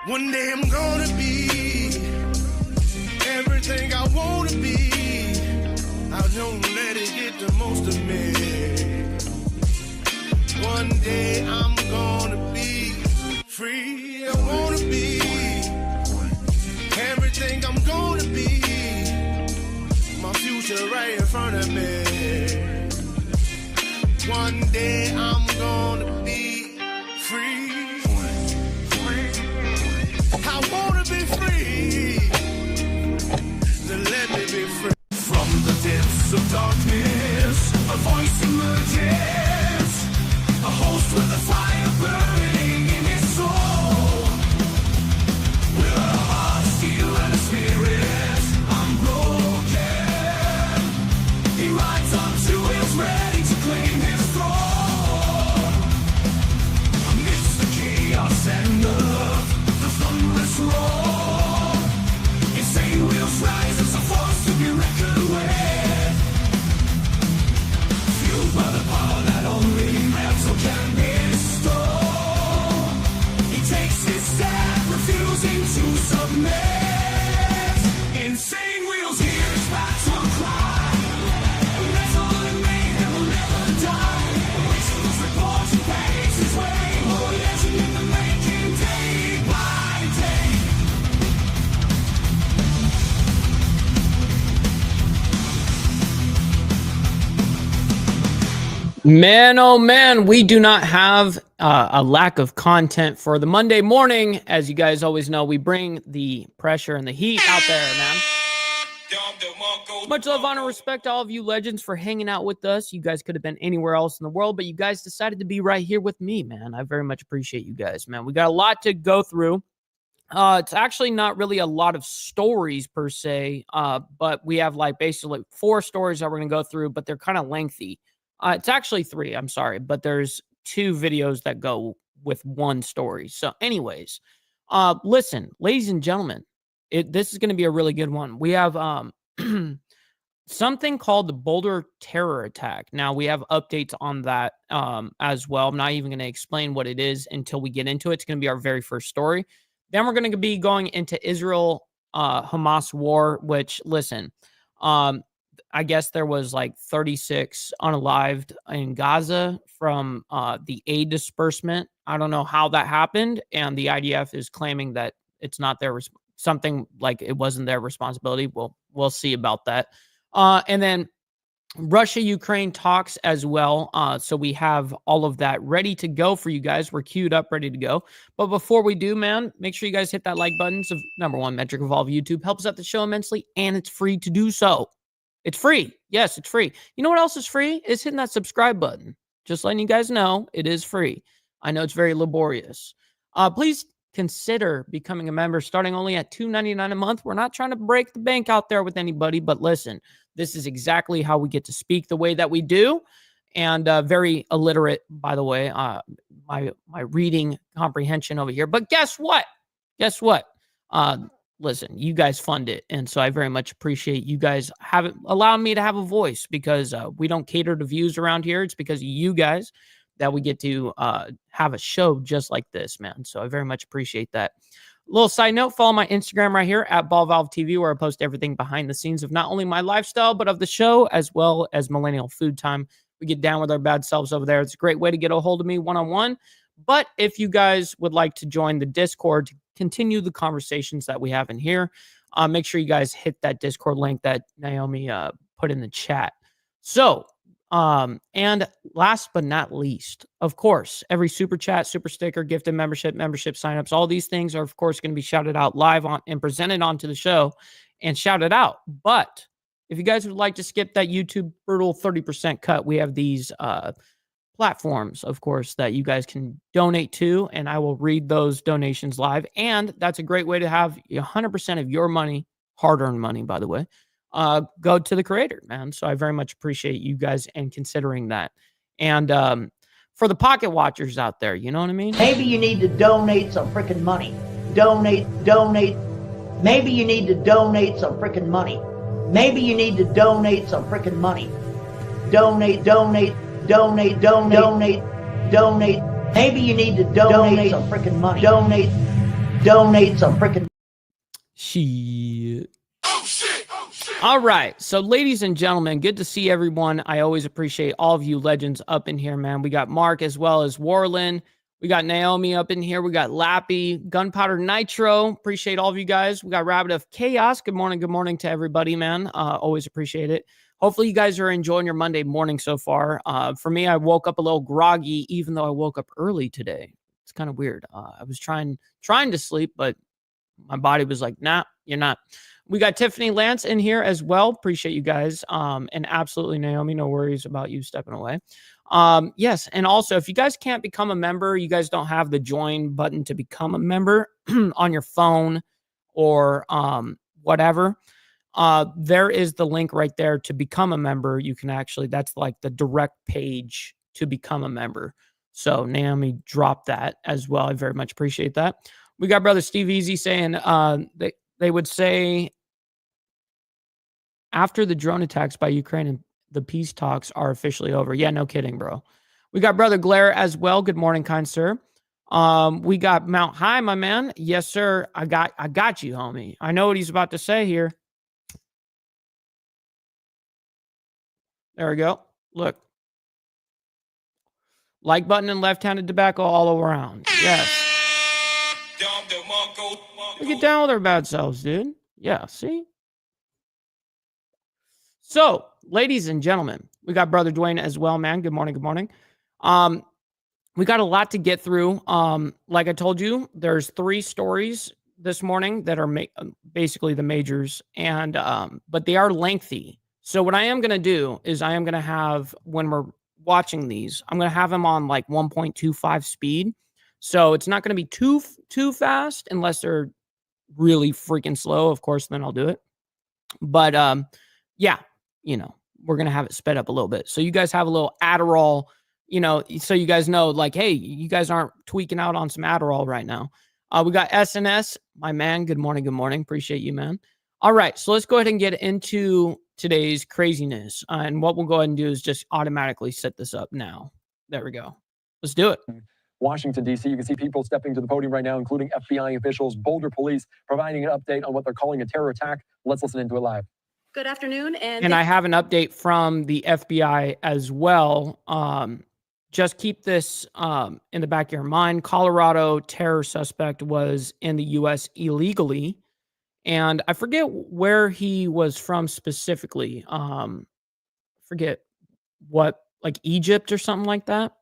One day I'm gonna be everything I wanna be. I don't let it get the most of me. One day I'm gonna be free. I wanna be everything I'm gonna be. My future right in front of me. One day I'm gonna be free. I wanna be free. Then let me be free. From the depths of darkness, a voice emerges. A host with a fire burning in his soul. With a heart of steel and a spirit unbroken. He rides on two wheels ready to claim his throne. Amidst the chaos and the thunderous roar. Insane wheels rise as a force to be reckoned with. Fueled by the power that only metal can bestow. He takes his stand, refusing to submit. Insane wheels hear his battle cry. Metal and mayhem will never die. Whistles report and pace his way. Oh, legend in the making, day by day. Man, oh man, we do not have a lack of content for the Monday morning. As you guys always know, we bring the pressure and the heat out there, man. Much love, honor, respect to all of you legends for hanging out with us. You guys could have been anywhere else in the world, but you guys decided to be right here with me, man. I very much appreciate you guys, man. We got a lot to go through. It's actually not really a lot of stories per se, but we have like basically 4 stories that we're going to go through, but they're kind of lengthy. It's actually 3, I'm sorry, but there's 2 videos that go with 1 story. So anyways, listen, ladies and gentlemen, this is going to be a really good one. We have something called the Boulder terror attack. Now, we have updates on that as well. I'm not even going to explain what it is until we get into it. It's going to be our very first story. Then we're going to be going into Israel-Hamas war, which, listen, I guess there was like 36 unalived in Gaza from the aid disbursement. I don't know how that happened. And the IDF is claiming that it's not their something like it wasn't their responsibility. We'll see about that. And then Russia-Ukraine talks as well. So we have all of that ready to go for you guys. We're queued up, ready to go. But before we do, man, make sure you guys hit that like button. So #1 metric of all of YouTube helps out the show immensely, and it's free to do so. It's free. Yes, it's free. You know what else is free? Is hitting that subscribe button. Just letting you guys know it is free. I know it's very laborious. Please consider becoming a member starting only at $2.99 a month. We're not trying to break the bank out there with anybody, but listen, this is exactly how we get to speak the way that we do. And very illiterate, by the way, my reading comprehension over here. But guess what? Guess what? Listen, you guys fund it. And so I very much appreciate you guys allowing me to have a voice, because we don't cater to views around here. It's because of you guys that we get to have a show just like this, man. So I very much appreciate that. Little side note, follow my Instagram right here at BallValveTV, where I post everything behind the scenes of not only my lifestyle, but of the show, as well as Millennial Food Time. We get down with our bad selves over there. It's a great way to get a hold of me one-on-one. But if you guys would like to join the Discord to continue the conversations that we have in here, make sure you guys hit that Discord link that Naomi put in the chat. So, and last but not least, of course, every super chat, super sticker, gifted membership signups, all these things are, of course, going to be shouted out live on and presented onto the show and shouted out. But if you guys would like to skip that YouTube brutal 30% cut, we have these platforms, of course, that you guys can donate to, and I will read those donations live. And that's a great way to have 100% of your money, hard-earned money, by the way, go to the creator, man. So I very much appreciate you guys and considering that. And for the pocket watchers out there, you know what I mean? Maybe you need to donate some freaking money. Donate. Maybe you need to donate some freaking money. Maybe you need to donate some freaking money. Donate. Maybe you need to donate some freaking money. Donate. donate some freaking Shit. All right. So, ladies and gentlemen, good to see everyone. I always appreciate all of you legends up in here, man. We got Mark as well as Warland. We got Naomi up in here. We got Lappy, Gunpowder Nitro. Appreciate all of you guys. We got Rabbit of Chaos. Good morning to everybody, man. Always appreciate it. Hopefully you guys are enjoying your Monday morning so far. For me, I woke up a little groggy, even though I woke up early today. It's kind of weird. I was trying to sleep, but my body was like, nah, you're not. We got Tiffany Lance in here as well. Appreciate you guys. And absolutely, Naomi, no worries about you stepping away. Yes. And also, if you guys can't become a member, you guys don't have the join button to become a member on your phone or whatever. There is the link right there to become a member. You can actually, that's like the direct page to become a member. So Naomi dropped that as well. I very much appreciate that. We got brother Steve Easy saying they would say after the drone attacks by Ukraine and the peace talks are officially over. Yeah, no kidding, bro. We got brother Glare as well. Good morning, kind sir. We got Mount High, my man. Yes, sir. I got you, homie. I know what he's about to say here. There we go. Look. Like button and left-handed tobacco all around. Yes. We get down with our bad selves, dude. Yeah, see? So, ladies and gentlemen, we got brother Dwayne as well, man. Good morning, good morning. We got a lot to get through. Like I told you, there's 3 stories this morning that are basically the majors, and but they are lengthy. So what I am going to do is I am going to have, when we're watching these, I'm going to have them on like 1.25 speed. So it's not going to be too fast unless they're really freaking slow. Of course, then I'll do it. But yeah, you know, we're going to have it sped up a little bit. So you guys have a little Adderall, you know, so you guys know, like, hey, you guys aren't tweaking out on some Adderall right now. We got SNS, my man. Good morning. Good morning. Appreciate you, man. All right. So let's go ahead and get into today's craziness. And what we'll go ahead and do is just automatically set this up now. There we go. Let's do it. Washington, D.C. You can see people stepping to the podium right now, including FBI officials, Boulder police, providing an update on what they're calling a terror attack. Let's listen into it live. Good afternoon. And I have an update from the FBI as well. Just keep this in the back of your mind. Colorado terror suspect was in the U.S. illegally. And I forget where he was from specifically. Forget what, like Egypt or something like that.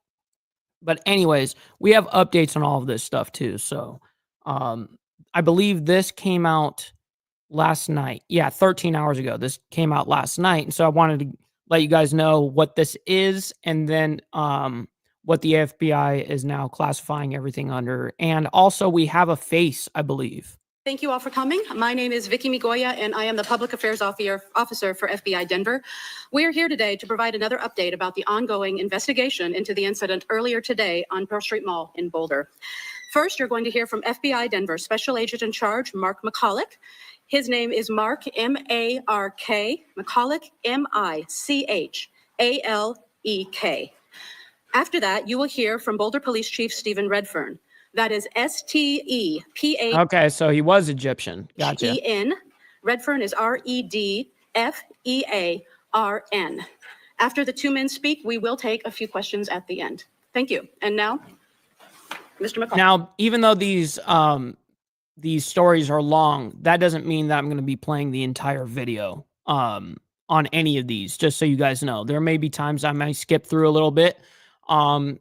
But anyways, we have updates on all of this stuff too. So I believe this came out last night. Yeah, 13 hours ago. This came out last night. And so I wanted to let you guys know what this is and then what the FBI is now classifying everything under. And also we have a face, I believe. Thank you all for coming. My name is Vicky Migoya, and I am the Public Affairs Officer for FBI Denver. We are here today to provide another update about the ongoing investigation into the incident earlier today on Pearl Street Mall in Boulder. First, you're going to hear from FBI Denver Special Agent in Charge, Mark McCulloch. His name is Mark, M-A-R-K, McCulloch, M-I-C-H-A-L-E-K. After that, you will hear from Boulder Police Chief Stephen Redfern. That is S-T-E-P-A. Okay, so he was Egyptian. Gotcha. E-N. Redfern is R-E-D-F-E-A-R-N. After the 2 men speak, we will take a few questions at the end. Thank you. And now, Mr. McCulloch. Now, even though these stories are long, that doesn't mean that I'm going to be playing the entire video on any of these, just so you guys know. There may be times I might skip through a little bit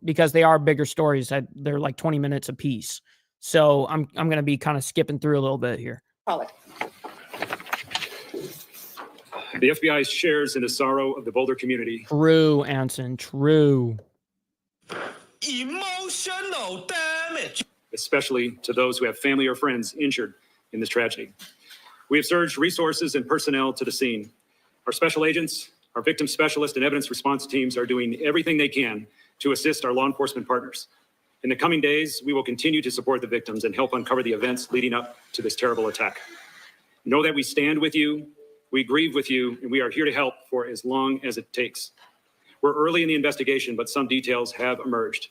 because they are bigger stories. They're like 20 minutes a piece. So I'm going to be kind of skipping through a little bit here. McCulloch. The FBI shares in the sorrow of the Boulder community. True, Anson. True. Emotional damage. Especially to those who have family or friends injured in this tragedy. We have surged resources and personnel to the scene. Our special agents, our victim specialists, and evidence response teams are doing everything they can to assist our law enforcement partners. In the coming days, we will continue to support the victims and help uncover the events leading up to this terrible attack. Know that we stand with you, we grieve with you, and we are here to help for as long as it takes. We're early in the investigation, but some details have emerged.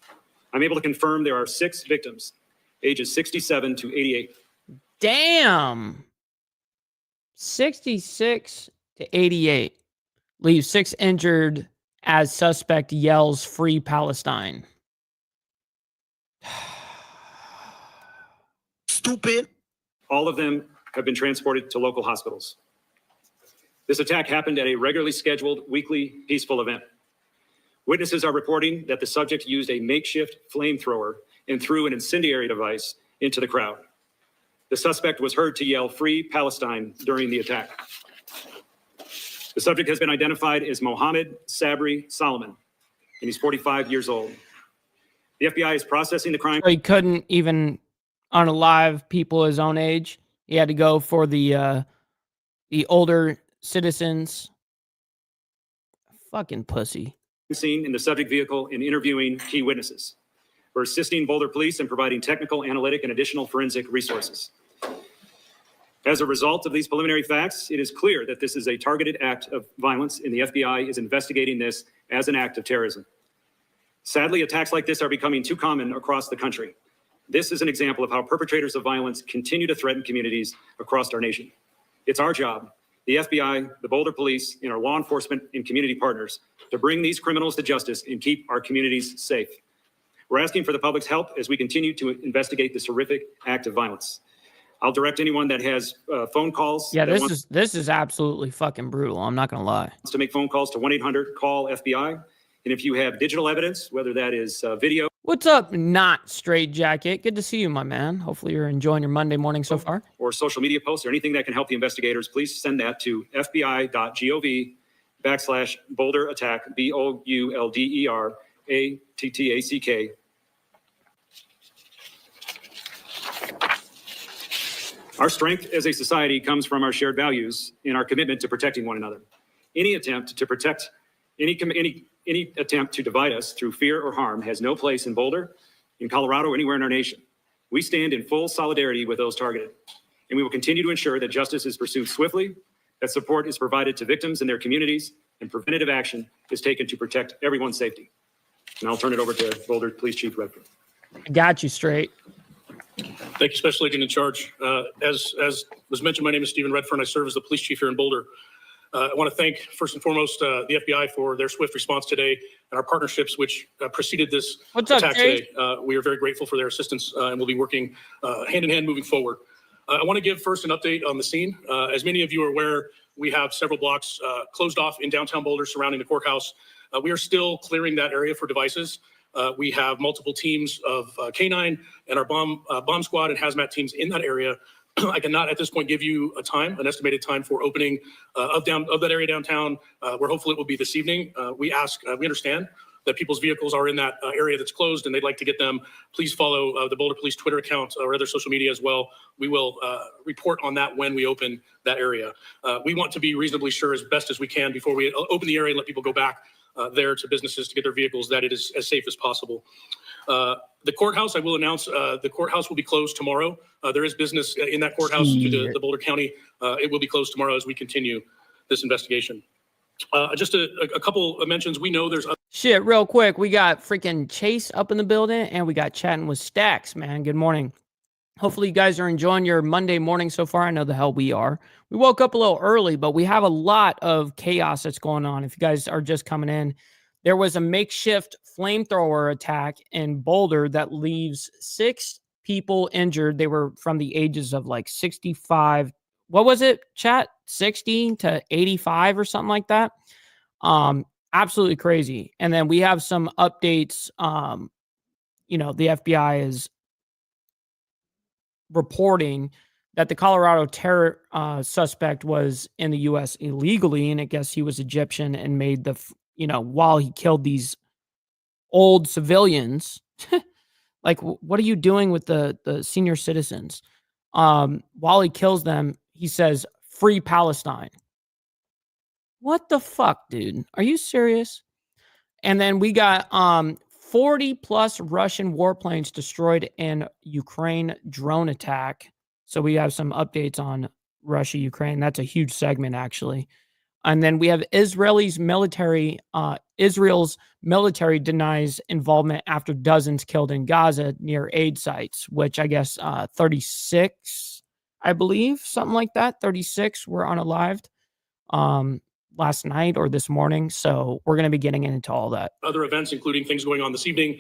I'm able to confirm there are 6 victims ages 67 to 88. Damn. 66 to 88. Leaves 6 injured as suspect yells free Palestine. Stupid. All of them have been transported to local hospitals. This attack happened at a regularly scheduled weekly peaceful event. Witnesses are reporting that the subject used a makeshift flamethrower and threw an incendiary device into the crowd. The suspect was heard to yell free Palestine during the attack. The subject has been identified as Mohammed Sabri Solomon, and he's 45 years old. The FBI is processing the crime. So he couldn't even unalive people his own age. He had to go for the older citizens. Fucking pussy. Scene in the subject vehicle and interviewing key witnesses. We're assisting Boulder Police in providing technical, analytic, and additional forensic resources. As a result of these preliminary facts, it is clear that this is a targeted act of violence, and the FBI is investigating this as an act of terrorism. Sadly, attacks like this are becoming too common across the country. This is an example of how perpetrators of violence continue to threaten communities across our nation. It's our job, the FBI, the Boulder Police, and our law enforcement and community partners, to bring these criminals to justice and keep our communities safe. We're asking for the public's help as we continue to investigate this horrific act of violence. I'll direct anyone that has phone calls. Yeah, this is absolutely fucking brutal. I'm not gonna lie. To make phone calls to 1-800-CALL-FBI. And if you have digital evidence, whether that is video. What's up, Not Straight Jacket? Good to see you, my man. Hopefully you're enjoying your Monday morning so far. Or social media posts or anything that can help the investigators, please send that to fbi.gov/Boulder Attack, BOULDERATTACK. Our strength as a society comes from our shared values and our commitment to protecting one another. Any attempt to protect, any attempt to divide us through fear or harm has no place in Boulder, in Colorado, or anywhere in our nation. We stand in full solidarity with those targeted, and we will continue to ensure that justice is pursued swiftly, that support is provided to victims and their communities, and preventative action is taken to protect everyone's safety. And I'll turn it over to Boulder Police Chief Redford. I got you straight. Thank you, Special Agent in Charge. As was mentioned, my name is Stephen Redfern. I serve as the police chief here in Boulder. I want to thank, first and foremost, the FBI for their swift response today and our partnerships, which preceded this attack today. We are very grateful for their assistance, and we'll be working hand in hand moving forward. I want to give first an update on the scene. As many of you are aware, we have several blocks closed off in downtown Boulder surrounding the courthouse. We are still clearing that area for devices. We have multiple teams of K9 and our bomb squad and hazmat teams in that area. I cannot at this point give you an estimated time for opening of that area downtown, where hopefully it will be this evening. We understand that people's vehicles are in that area that's closed and they'd like to get them. Please follow the Boulder Police Twitter account or other social media as well. We will report on that when we open that area. We want to be reasonably sure as best as we can before we open the area and let people go back there to businesses to get their vehicles, that it is as safe as possible. The courthouse, I will announce, the courthouse will be closed tomorrow. There is business in that courthouse to the Boulder County. It will be closed tomorrow as we continue this investigation. Just a couple of mentions. We know there's shit real quick. We got freaking Chase up in the building and we got chatting with Stacks, man. Good morning. Hopefully you guys are enjoying your Monday morning so far. I know the hell we are. We woke up a little early, but we have a lot of chaos that's going on. If you guys are just coming in, there was a makeshift flamethrower attack in Boulder that leaves 6 people injured. They were from the ages of like 65. What was it, chat? 60 to 85 or something like that. Absolutely crazy. And then we have some updates. The FBI is reporting that the Colorado terror suspect was in the U.S. illegally, and I guess he was Egyptian and made while he killed these old civilians. Like, what are you doing with the senior citizens? While he kills them, he says, "Free Palestine." What the fuck, dude? Are you serious? And then we got 40 plus Russian warplanes destroyed in Ukraine drone attack. So we have some updates on Russia, Ukraine. That's a huge segment, actually. And then we have Israel's military denies involvement after dozens killed in Gaza near aid sites, which I guess 36, I believe, something like that. 36 were unalived last night or this morning. So we're going to be getting into all that. Other events, including things going on this evening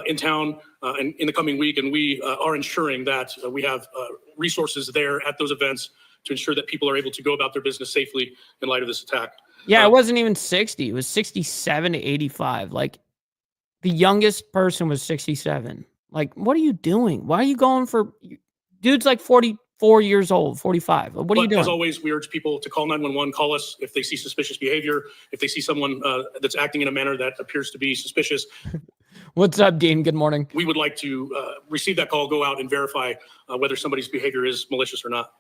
in town and in the coming week. And we are ensuring that we have resources there at those events to ensure that people are able to go about their business safely in light of this attack. Yeah, it wasn't even 60. It was 67 to 85. Like, the youngest person was 67. Like, what are you doing? Why are you going for... Dude's like 44 years old, 45. What are you doing? As always, we urge people to call 911, call us if they see suspicious behavior, if they see someone that's acting in a manner that appears to be suspicious. What's up, Dean? Good morning. We would like to receive that call, go out and verify whether somebody's behavior is malicious or not.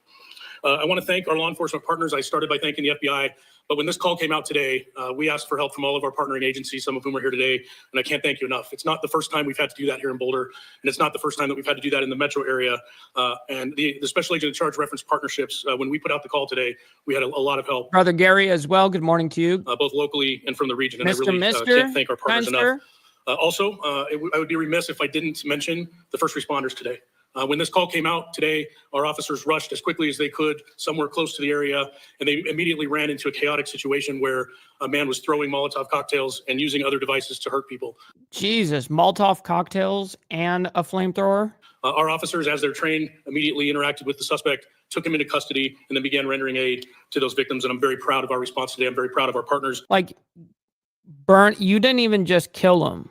I want to thank our law enforcement partners. I started by thanking the FBI, but when this call came out today, we asked for help from all of our partnering agencies, some of whom are here today, and I can't thank you enough. It's not the first time we've had to do that here in Boulder, and it's not the first time that we've had to do that in the metro area. And the special agent in charge reference partnerships, when we put out the call today, we had a lot of help. Brother Gary as well, good morning to you. Both locally and from the region, and Mr. I really can't thank our partners Mr. enough. Also, I would be remiss if I didn't mention the first responders today. When this call came out today, our officers rushed as quickly as they could somewhere close to the area, and they immediately ran into a chaotic situation where a man was throwing Molotov cocktails and using other devices to hurt people. Jesus, Molotov cocktails and a flamethrower? Our officers, as they're trained, immediately interacted with the suspect, took him into custody, and then began rendering aid to those victims. And I'm very proud of our response today. I'm very proud of our partners. Like, you didn't even just kill him.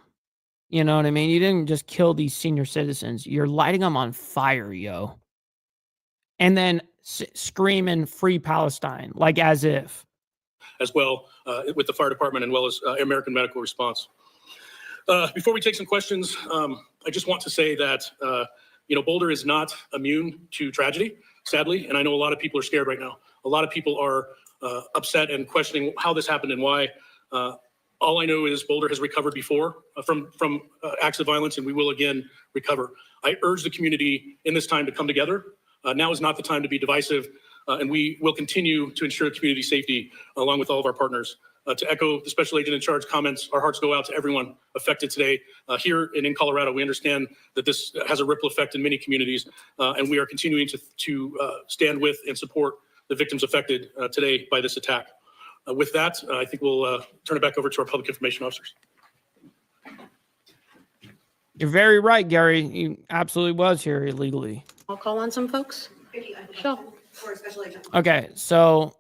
You know what I mean? You didn't just kill these senior citizens. You're lighting them on fire, yo. And then screaming free Palestine, like as if. As well with the fire department and well as American Medical Response. Before we take some questions, I just want to say that, Boulder is not immune to tragedy, sadly. And I know a lot of people are scared right now. A lot of people are upset and questioning how this happened and why. All I know is Boulder has recovered before from acts of violence, and we will again recover. I urge the community in this time to come together. Now is not the time to be divisive, and we will continue to ensure community safety along with all of our partners. To echo the special agent in charge comments, our hearts go out to everyone affected today. Here and in Colorado, we understand that this has a ripple effect in many communities, and we are continuing to stand with and support the victims affected today by this attack. With that, I think we'll turn it back over to our public information officers. You're very right, Gary. He absolutely was here illegally. I'll call on some folks. Sure. Okay, so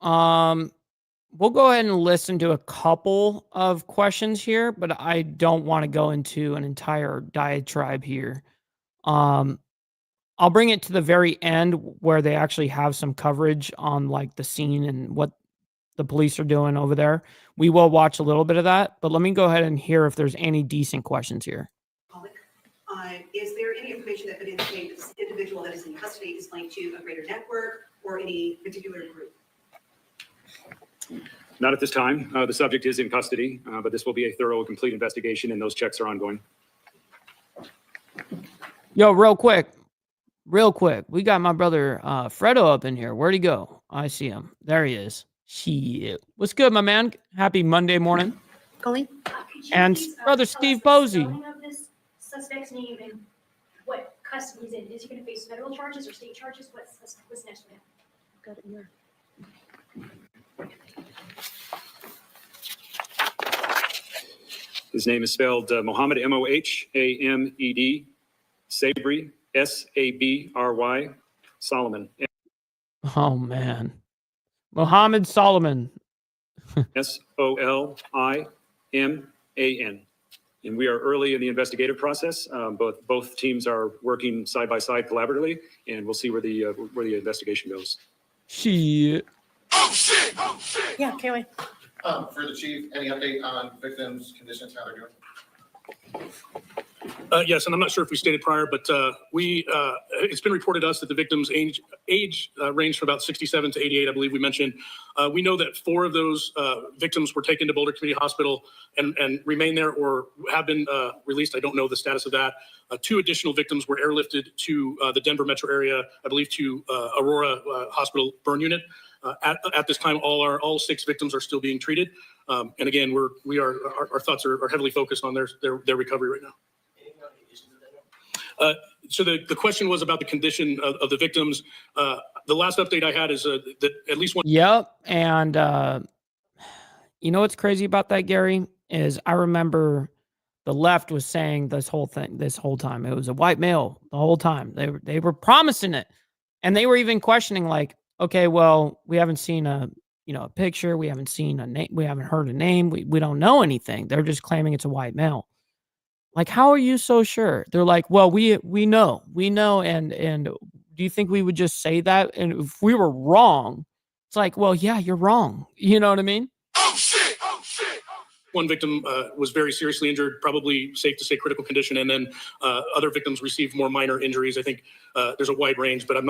we'll go ahead and listen to a couple of questions here, but I don't want to go into an entire diatribe here. I'll bring it to the very end where they actually have some coverage on like the scene and what the police are doing over there. We will watch a little bit of that, but let me go ahead and hear if there's any decent questions here. Is there any information that could indicate this individual that is in custody is linked to a greater network or any particular group? Not at this time. The subject is in custody, but this will be a thorough, complete investigation, and those checks are ongoing. Yo, real quick. We got my brother Fredo up in here. Where'd he go? I see him. There he is. Shit. What's good, my man? Happy Monday morning. Colleen? And brother Steve Posey. Of this suspect's name and what custody he's in. Is he going to face federal charges or state charges? What's next for him? Got it here. His name is spelled Mohammed, Mohamed, Sabry, Sabry, Solomon, Oh, man. Mohammed Solomon. Soliman. And we are early in the investigative process. Both teams are working side by side collaboratively, and we'll see where the investigation goes. Shit. Oh shit! Oh shit! Yeah, Kaylee. For the chief, any update on victims' conditions, how they're doing? Yes, and I'm not sure if we stated prior, but it's been reported to us that the victims' age ranged from about 67 to 88, I believe we mentioned. We know that 4 of those victims were taken to Boulder Community Hospital and remain there or have been released. I don't know the status of that. 2 additional victims were airlifted to the Denver metro area, I believe to Aurora Hospital burn unit. At this time, all 6 victims are still being treated. And again, our thoughts are heavily focused on their recovery right now. So the question was about the condition of the victims. The last update I had is that at least one. Yep. And you know what's crazy about that, Gary, is I remember the left was saying this whole time. It was a white male the whole time. They were promising it. And they were even questioning, like, okay, well, we haven't seen a picture, we haven't seen a name, we haven't heard a name, we don't know anything. They're just claiming it's a white male. Like, how are you so sure? They're like, well, we know, and do you think we would just say that? And if we were wrong, it's like, well, yeah, you're wrong. You know what I mean? Oh shit! One victim was very seriously injured, probably safe to say critical condition, and then other victims received more minor injuries. I think there's a wide range, but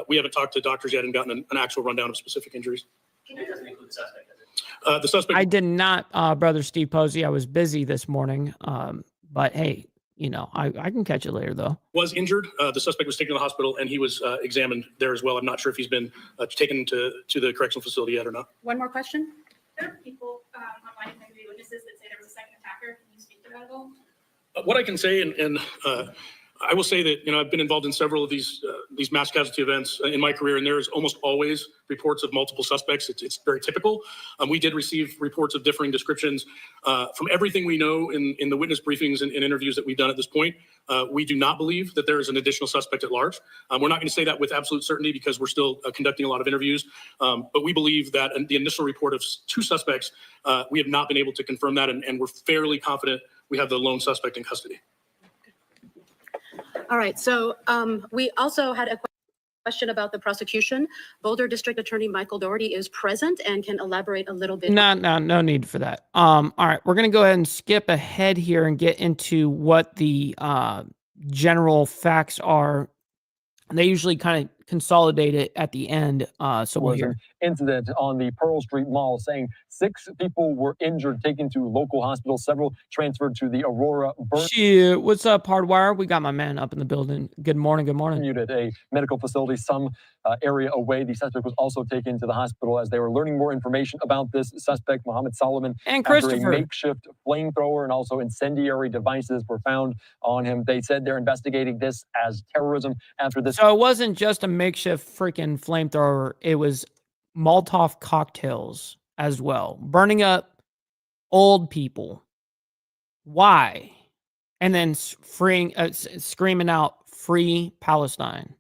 we haven't talked to doctors yet and gotten an actual rundown of specific injuries. It doesn't include the suspect, does it? The suspect. I did not, Brother Steve Posey. I was busy this morning. But hey, I can catch it later though. Was injured. The suspect was taken to the hospital and he was examined there as well. I'm not sure if he's been taken to the correctional facility yet or not. One more question? There are people online, maybe witnesses, that say there was a second attacker. Can you speak to that at all? What I can say, and I will say that I've been involved in several of these mass casualty events in my career, and there's almost always reports of multiple suspects. It's very typical. We did receive reports of differing descriptions. From everything we know in the witness briefings and interviews that we've done at this point, we do not believe that there is an additional suspect at large. We're not going to say that with absolute certainty because we're still conducting a lot of interviews. But we believe that the initial report of 2 suspects, we have not been able to confirm that, and we're fairly confident we have the lone suspect in custody. All right, so we also had a question about the prosecution. Boulder District Attorney Michael Doherty is present and can elaborate a little bit. No need for that. All right, we're going to go ahead and skip ahead here and get into what the general facts are. They usually kind of consolidate it at the end, so we'll hear. Incident on the Pearl Street Mall saying 6 people were injured, taken to local hospitals, several transferred to the Aurora. Shit, what's up, Hardwire? We got my man up in the building. Good morning. At a medical facility some area away. The suspect was also taken to the hospital as they were learning more information about this suspect, Muhammad Solomon. And after Christopher. a makeshift flamethrower and also incendiary devices were found on him. They said they're investigating this as terrorism after this. So it wasn't just a makeshift freaking flamethrower. It was Molotov cocktails as well, burning up old people. Why? And then screaming out, "Free Palestine."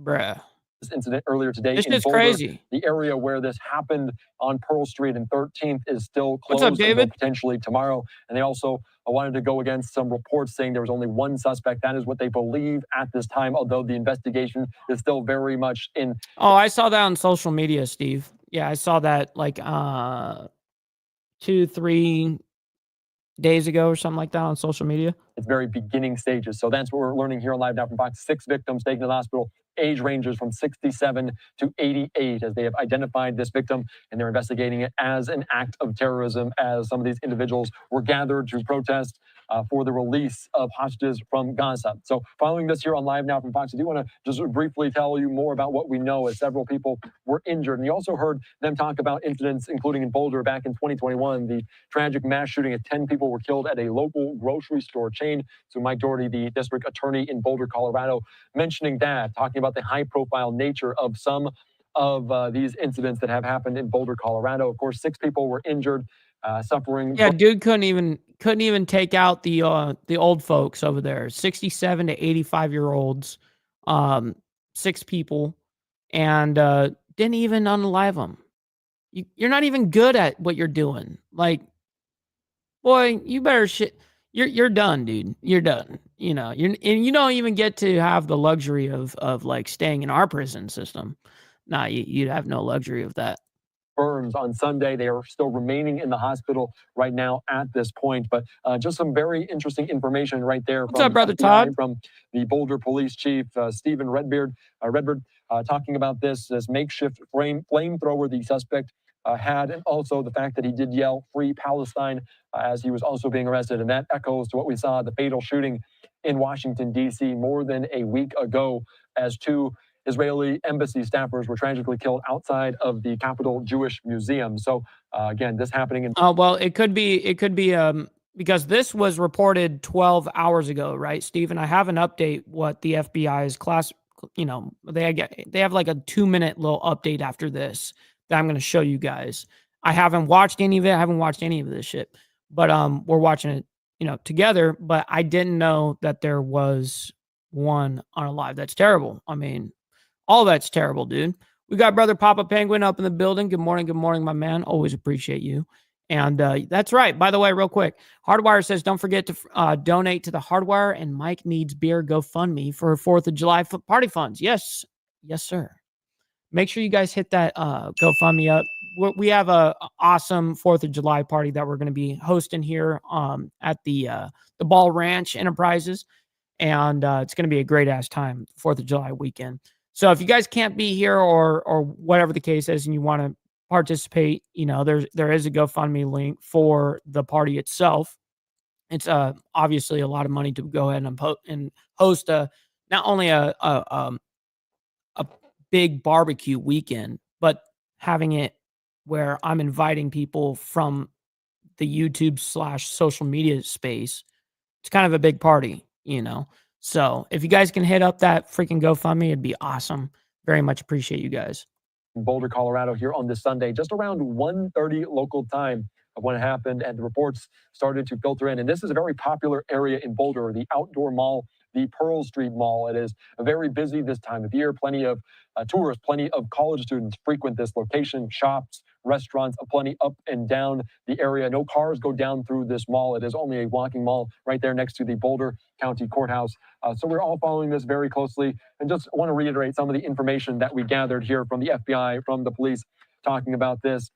Bruh. This incident earlier today This in is Boulder, crazy. the area where this happened on Pearl Street and 13th is still closed. What's up, David? Until potentially tomorrow. And they also wanted to go against some reports saying there was only 1 suspect. That is what they believe at this time, although the investigation is still very much in. Oh, I saw that on social media, Steve. Yeah, I saw that like 2-3 days ago or something like that on social media. Its very beginning stages. So that's what we're learning here on Live Now from Fox. 6 victims taken to the hospital. Age ranges from 67 to 88 as they have identified this victim, and they're investigating it as an act of terrorism as some of these individuals were gathered to protest for the release of hostages from Gaza. So following this here on Live Now from Fox, I do want to just briefly tell you more about what we know as several people were injured. And you also heard them talk about incidents, including in Boulder back in 2021, the tragic mass shooting of 10 people were killed at a local grocery store chain. So Mike Doherty, the district attorney in Boulder, Colorado, mentioning that, talking about the high-profile nature of some of these incidents that have happened in Boulder, Colorado. Of course, 6 people were injured, suffering. Yeah, dude couldn't even take out the old folks over there, 67 to 85-year-olds, 6 people, and didn't even unalive them. You're not even good at what you're doing. Like, boy, you better shit. You're done, dude. You're done. And you don't even get to have the luxury of like staying in our prison system. Nah, you have no luxury of that. Burns on Sunday. They are still remaining in the hospital right now at this point. But just some very interesting information right there. What's up, Brother Todd? From the Boulder Police Chief, Stephen Redbeard, talking about this makeshift flamethrower the suspect had, and also the fact that he did yell "Free Palestine" as he was also being arrested. And that echoes to what we saw, the fatal shooting in Washington, D.C. more than a week ago, as 2 Israeli embassy staffers were tragically killed outside of the Capital Jewish Museum. So again, this happening in. Well, it could be because this was reported 12 hours ago, right, Stephen? I have an update what the FBI's class, you know, they have like a 2-minute little update after this that I'm going to show you guys. I haven't watched any of it. I haven't watched any of this shit, but we're watching it, you know, together. But I didn't know that there was one unalive. That's terrible. I mean, all that's terrible, dude. We got brother Papa Penguin up in the building. Good morning, my man. Always appreciate you. And that's right. By the way, real quick, Hardwire says, don't forget to donate to the Hardwire and Mike Needs Beer GoFundMe for 4th of July party funds. Yes. Yes, sir. Make sure you guys hit that GoFundMe up. We have a awesome 4th of July party that we're going to be hosting here at the Ball Ranch Enterprises. And it's going to be a great ass time, 4th of July weekend. So if you guys can't be here or whatever the case is and you want to participate, you know, there is a GoFundMe link for the party itself. It's obviously a lot of money to go ahead and host not only a big barbecue weekend, but having it where I'm inviting people from the YouTube / social media space. It's kind of a big party, you know. So if you guys can hit up that freaking GoFundMe, it'd be awesome. Very much appreciate you guys. Boulder, Colorado here on this Sunday, just around 1:30 local time of when it happened, and the reports started to filter in. And this is a very popular area in Boulder, the outdoor mall, the Pearl Street Mall. It is very busy this time of year. Plenty of tourists, plenty of college students frequent this location, shops, restaurants, plenty up and down the area. No cars go down through this mall. It is only a walking mall right there next to the Boulder County Courthouse. So we're all following this very closely, and just want to reiterate some of the information that we gathered here from the FBI, from the police, talking about this.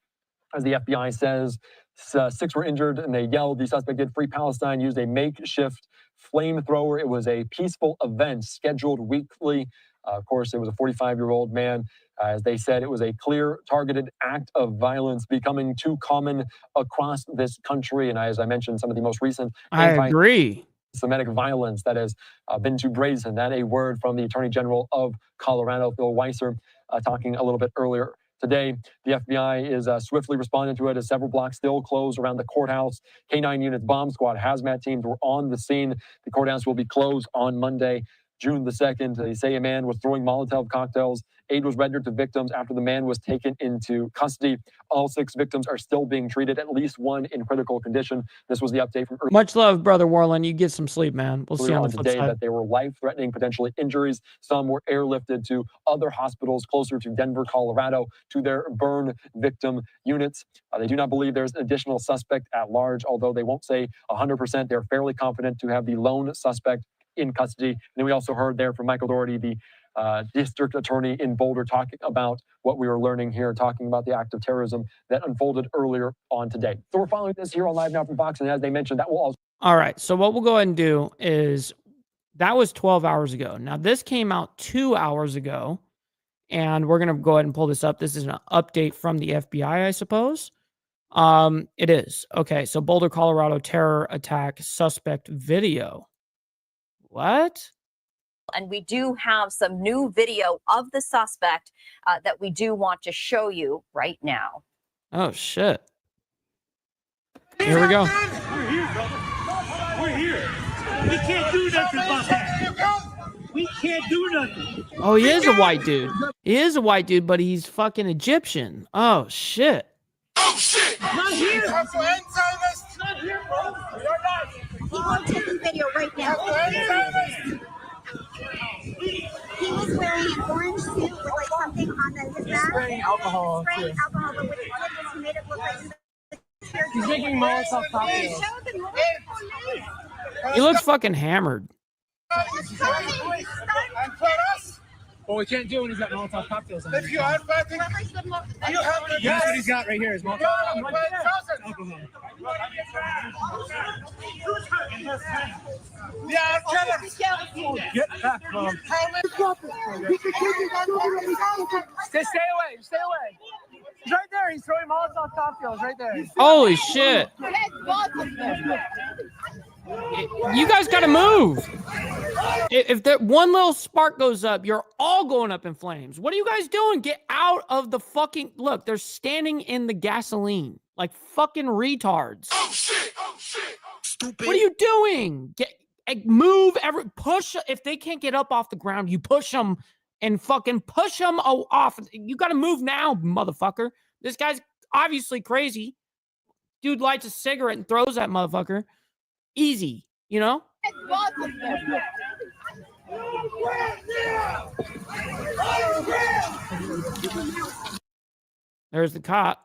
As the FBI says, 6 were injured, and they yelled. The suspect did Free Palestine, used a makeshift flamethrower. It was a peaceful event scheduled weekly. Of course, it was a 45-year-old man. As they said, it was a clear, targeted act of violence becoming too common across this country. And as I mentioned, some of the most recent Semitic violence that has been too brazen. That a word from the Attorney General of Colorado, Phil Weiser, talking a little bit earlier today. The FBI is swiftly responding to it as several blocks still closed around the courthouse. K-9 units, bomb squad, hazmat teams were on the scene. The courthouse will be closed on Monday, June the 2nd. They say a man was throwing Molotov cocktails. Aid was rendered to victims after the man was taken into custody. All 6 victims are still being treated, at least 1 in critical condition. This was the update from much love, brother Warland. You get some sleep, man. We'll see you on the flip today side. That they were life-threatening, potentially injuries. Some were airlifted to other hospitals closer to Denver, Colorado, to their burn victim units. They do not believe there's an additional suspect at large, although they won't say 100%. They're fairly confident to have the lone suspect in custody. And then we also heard there from Michael Doherty, the district attorney in Boulder, talking about what we were learning here, talking about the act of terrorism that unfolded earlier on today. So we're following this here on Live Now from Fox, and as they mentioned, that will also. All right. So what we'll go ahead and do is that was 12 hours ago. Now this came out 2 hours ago, and we're going to go ahead and pull this up. This is an update from the FBI, I suppose. It is. Okay. So Boulder, Colorado terror attack suspect video. What? And we do have some new video of the suspect that we do want to show you right now. Oh, shit. Here we go. We're here, brother. We're here. We can't do nothing about that. We can't do nothing. Oh, he is a white dude. He is a white dude, but he's fucking Egyptian. Oh, shit. Oh, shit. Not here. Not here, bro. You're not. I'm taking video right now. He was wearing an orange suit with like something on his back. Spraying alcohol. Spraying alcohol, but with it he made it look like he's making Molotov cocktails. He looks fucking hammered. Well, we can't do it when he's got Molotov cocktails on. If you are fighting, you have to. That's what he's got right here. Is Molotov alcohol. Yeah, killers. Get back, Mom. Stay away. Stay away. He's right there. He's throwing Molotov cocktails right there. Holy shit. You guys got to move. If that one little spark goes up, you're all going up in flames. What are you guys doing? Get out of the fucking... Look, they're standing in the gasoline like fucking retards. Oh shit! Oh shit! Oh, stupid. What are you doing? Move push. If they can't get up off the ground, you push them and fucking push them off. You got to move now, motherfucker. This guy's obviously crazy. Dude lights a cigarette and throws that motherfucker. Easy, you know? There's the cop.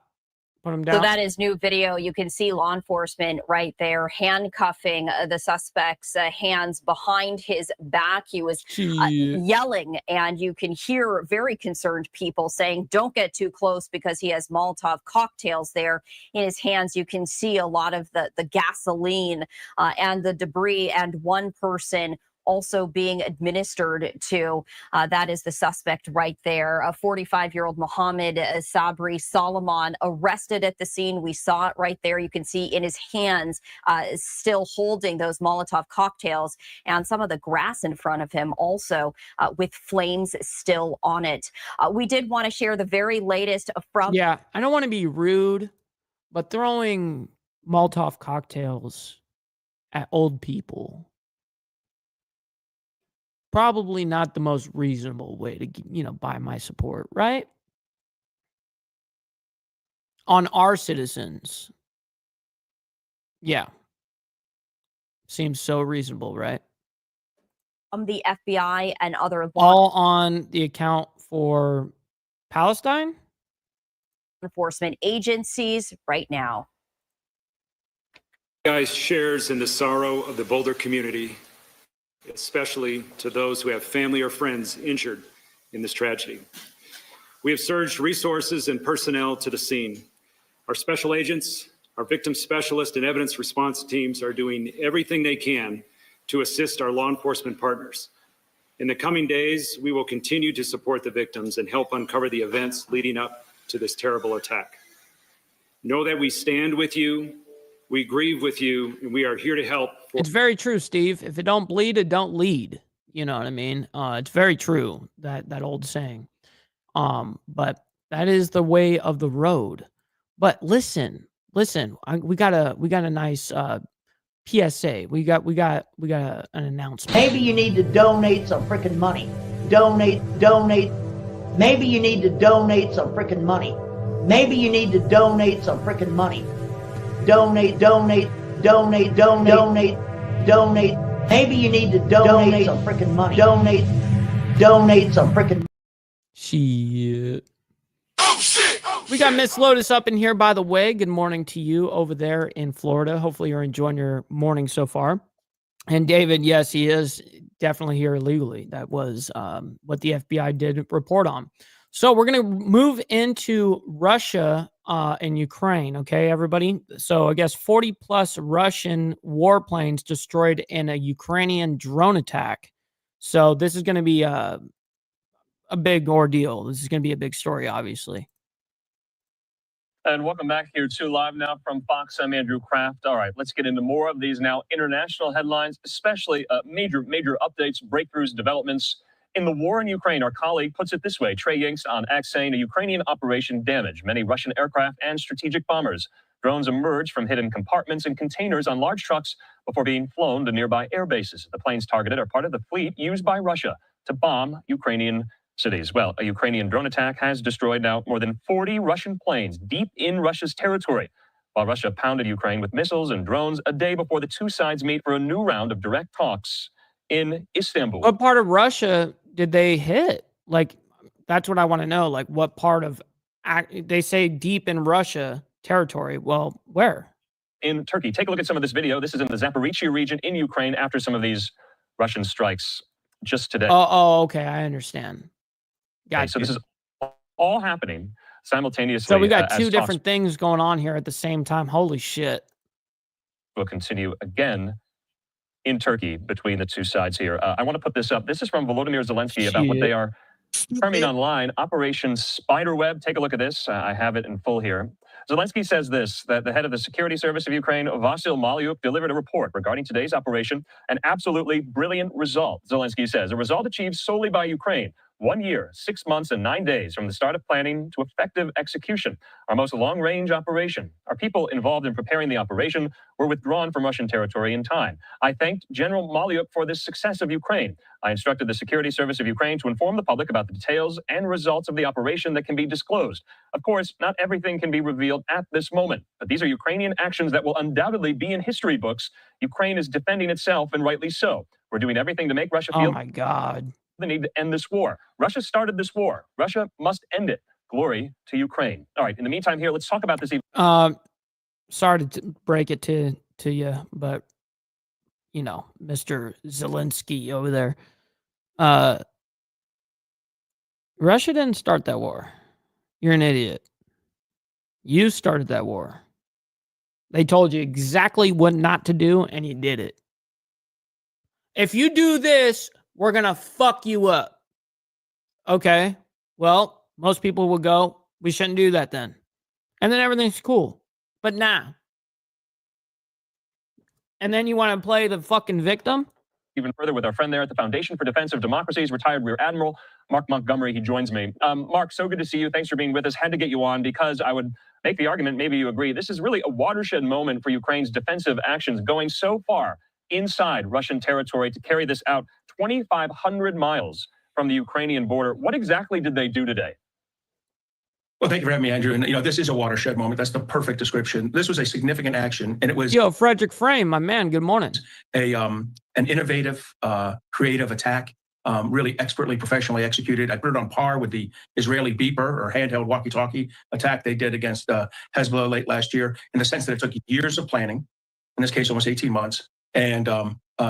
Put him down. So that is new video. You can see law enforcement right there handcuffing the suspect's hands behind his back. He was yelling, and you can hear very concerned people saying, don't get too close, because he has Molotov cocktails there in his hands. You can see a lot of the gasoline and the debris, and one person also being administered to. That is the suspect right there. A 45-year-old Mohammed Sabri Solomon arrested at the scene. We saw it right there. You can see in his hands still holding those Molotov cocktails, and some of the grass in front of him also with flames still on it. We did want to share the very latest from... Yeah, I don't want to be rude, but throwing Molotov cocktails at old people, probably not the most reasonable way to, buy my support, right? On our citizens. Yeah. Seems so reasonable, right? The FBI and other all on the account for Palestine enforcement agencies right now. Guys shares in the sorrow of the Boulder community, especially to those who have family or friends injured in this tragedy. We have surged resources and personnel to the scene. Our special agents, our victim specialist and evidence response teams are doing everything they can to assist our law enforcement partners. In the coming days, we will continue to support the victims and help uncover the events leading up to this terrible attack. Know that we stand with you, we grieve with you, and we are here to help. It's very true, Steve. If it don't bleed, it don't lead. You know what I mean? It's very true, that old saying. But that is the way of the road. But listen, we got a nice PSA. We got an announcement. Maybe you need to donate some freaking money. Donate. Maybe you need to donate some freaking money. Maybe you need to donate some freaking money. Donate. Maybe you need to donate some freaking money. Donate some freaking. Shit. We got Miss Lotus up in here, by the way. Good morning to you over there in Florida. Hopefully you're enjoying your morning so far. And David, yes, he is definitely here illegally. That was what the FBI did report on. So we're going to move into Russia and Ukraine, okay, everybody? So I guess 40-plus Russian warplanes destroyed in a Ukrainian drone attack. So this is going to be a big ordeal. This is going to be a big story, obviously. And welcome back here to Live Now from Fox. I'm Andrew Kraft. All right, let's get into more of these now international headlines, especially major updates, breakthroughs, developments in the war in Ukraine. Our colleague puts it this way. Trey Yanks on X saying a Ukrainian operation damaged many Russian aircraft and strategic bombers. Drones emerged from hidden compartments and containers on large trucks before being flown to nearby air bases. The planes targeted are part of the fleet used by Russia to bomb Ukrainian cities. Well, a Ukrainian drone attack has destroyed now more than 40 Russian planes deep in Russia's territory, while Russia pounded Ukraine with missiles and drones a day before the two sides meet for a new round of direct talks in Istanbul. What part of Russia did they hit? Like, that's what I want to know. Like, what part of, they say deep in Russia territory. Well, where? In Turkey. Take a look at some of this video. This is in the Zaporizhia region in Ukraine after some of these Russian strikes just today. Oh, okay. I understand. Okay, so this is all happening simultaneously. So we got two different things going on here at the same time. Holy shit. Will continue again in Turkey between the two sides here. I want to put this up. This is from Volodymyr Zelensky about what they are terming online Operation Spiderweb. Take a look at this. I have it in full here. Zelensky says this, that the head of the security service of Ukraine, Vasyl Malyuk, delivered a report regarding today's operation, an absolutely brilliant result, Zelensky says, a result achieved solely by Ukraine. 1 year, 6 months, and 9 days from the start of planning to effective execution. Our most long-range operation. Our people involved in preparing the operation were withdrawn from Russian territory in time. I thanked General Malyuk for this success of Ukraine. I instructed the security service of Ukraine to inform the public about the details and results of the operation that can be disclosed. Of course, not everything can be revealed at this moment, but these are Ukrainian actions that will undoubtedly be in history books. Ukraine is defending itself, and rightly so. We're doing everything to make Russia feel... Oh my God. The need to end this war. Russia started this war. Russia must end it. Glory to Ukraine. All right. In the meantime, here, let's talk about this. Sorry to break it to you, but you know, Mr. Zelensky over there. Russia didn't start that war. You're an idiot. You started that war. They told you exactly what not to do, and you did it. If you do this, we're going to fuck you up. Okay. Well, most people will go, we shouldn't do that then. And then everything's cool. But nah. And then you want to play the fucking victim? Even further with our friend there at the Foundation for Defense of Democracy's retired Rear Admiral, Mark Montgomery. He joins me. Mark, so good to see you. Thanks for being with us. Had to get you on because I would make the argument, maybe you agree, this is really a watershed moment for Ukraine's defensive actions, going so far inside Russian territory to carry this out 2,500 miles from the Ukrainian border. What exactly did they do today? Well, thank you for having me, Andrew. And, you know, this is a watershed moment. That's the perfect description. This was a significant action, and it was... Yo, Frederick Frame, my man, good morning. An innovative, creative attack, really expertly, professionally executed. I put it on par with the Israeli beeper or handheld walkie-talkie attack they did against Hezbollah late last year, in the sense that it took years of planning, in this case, almost 18 months, and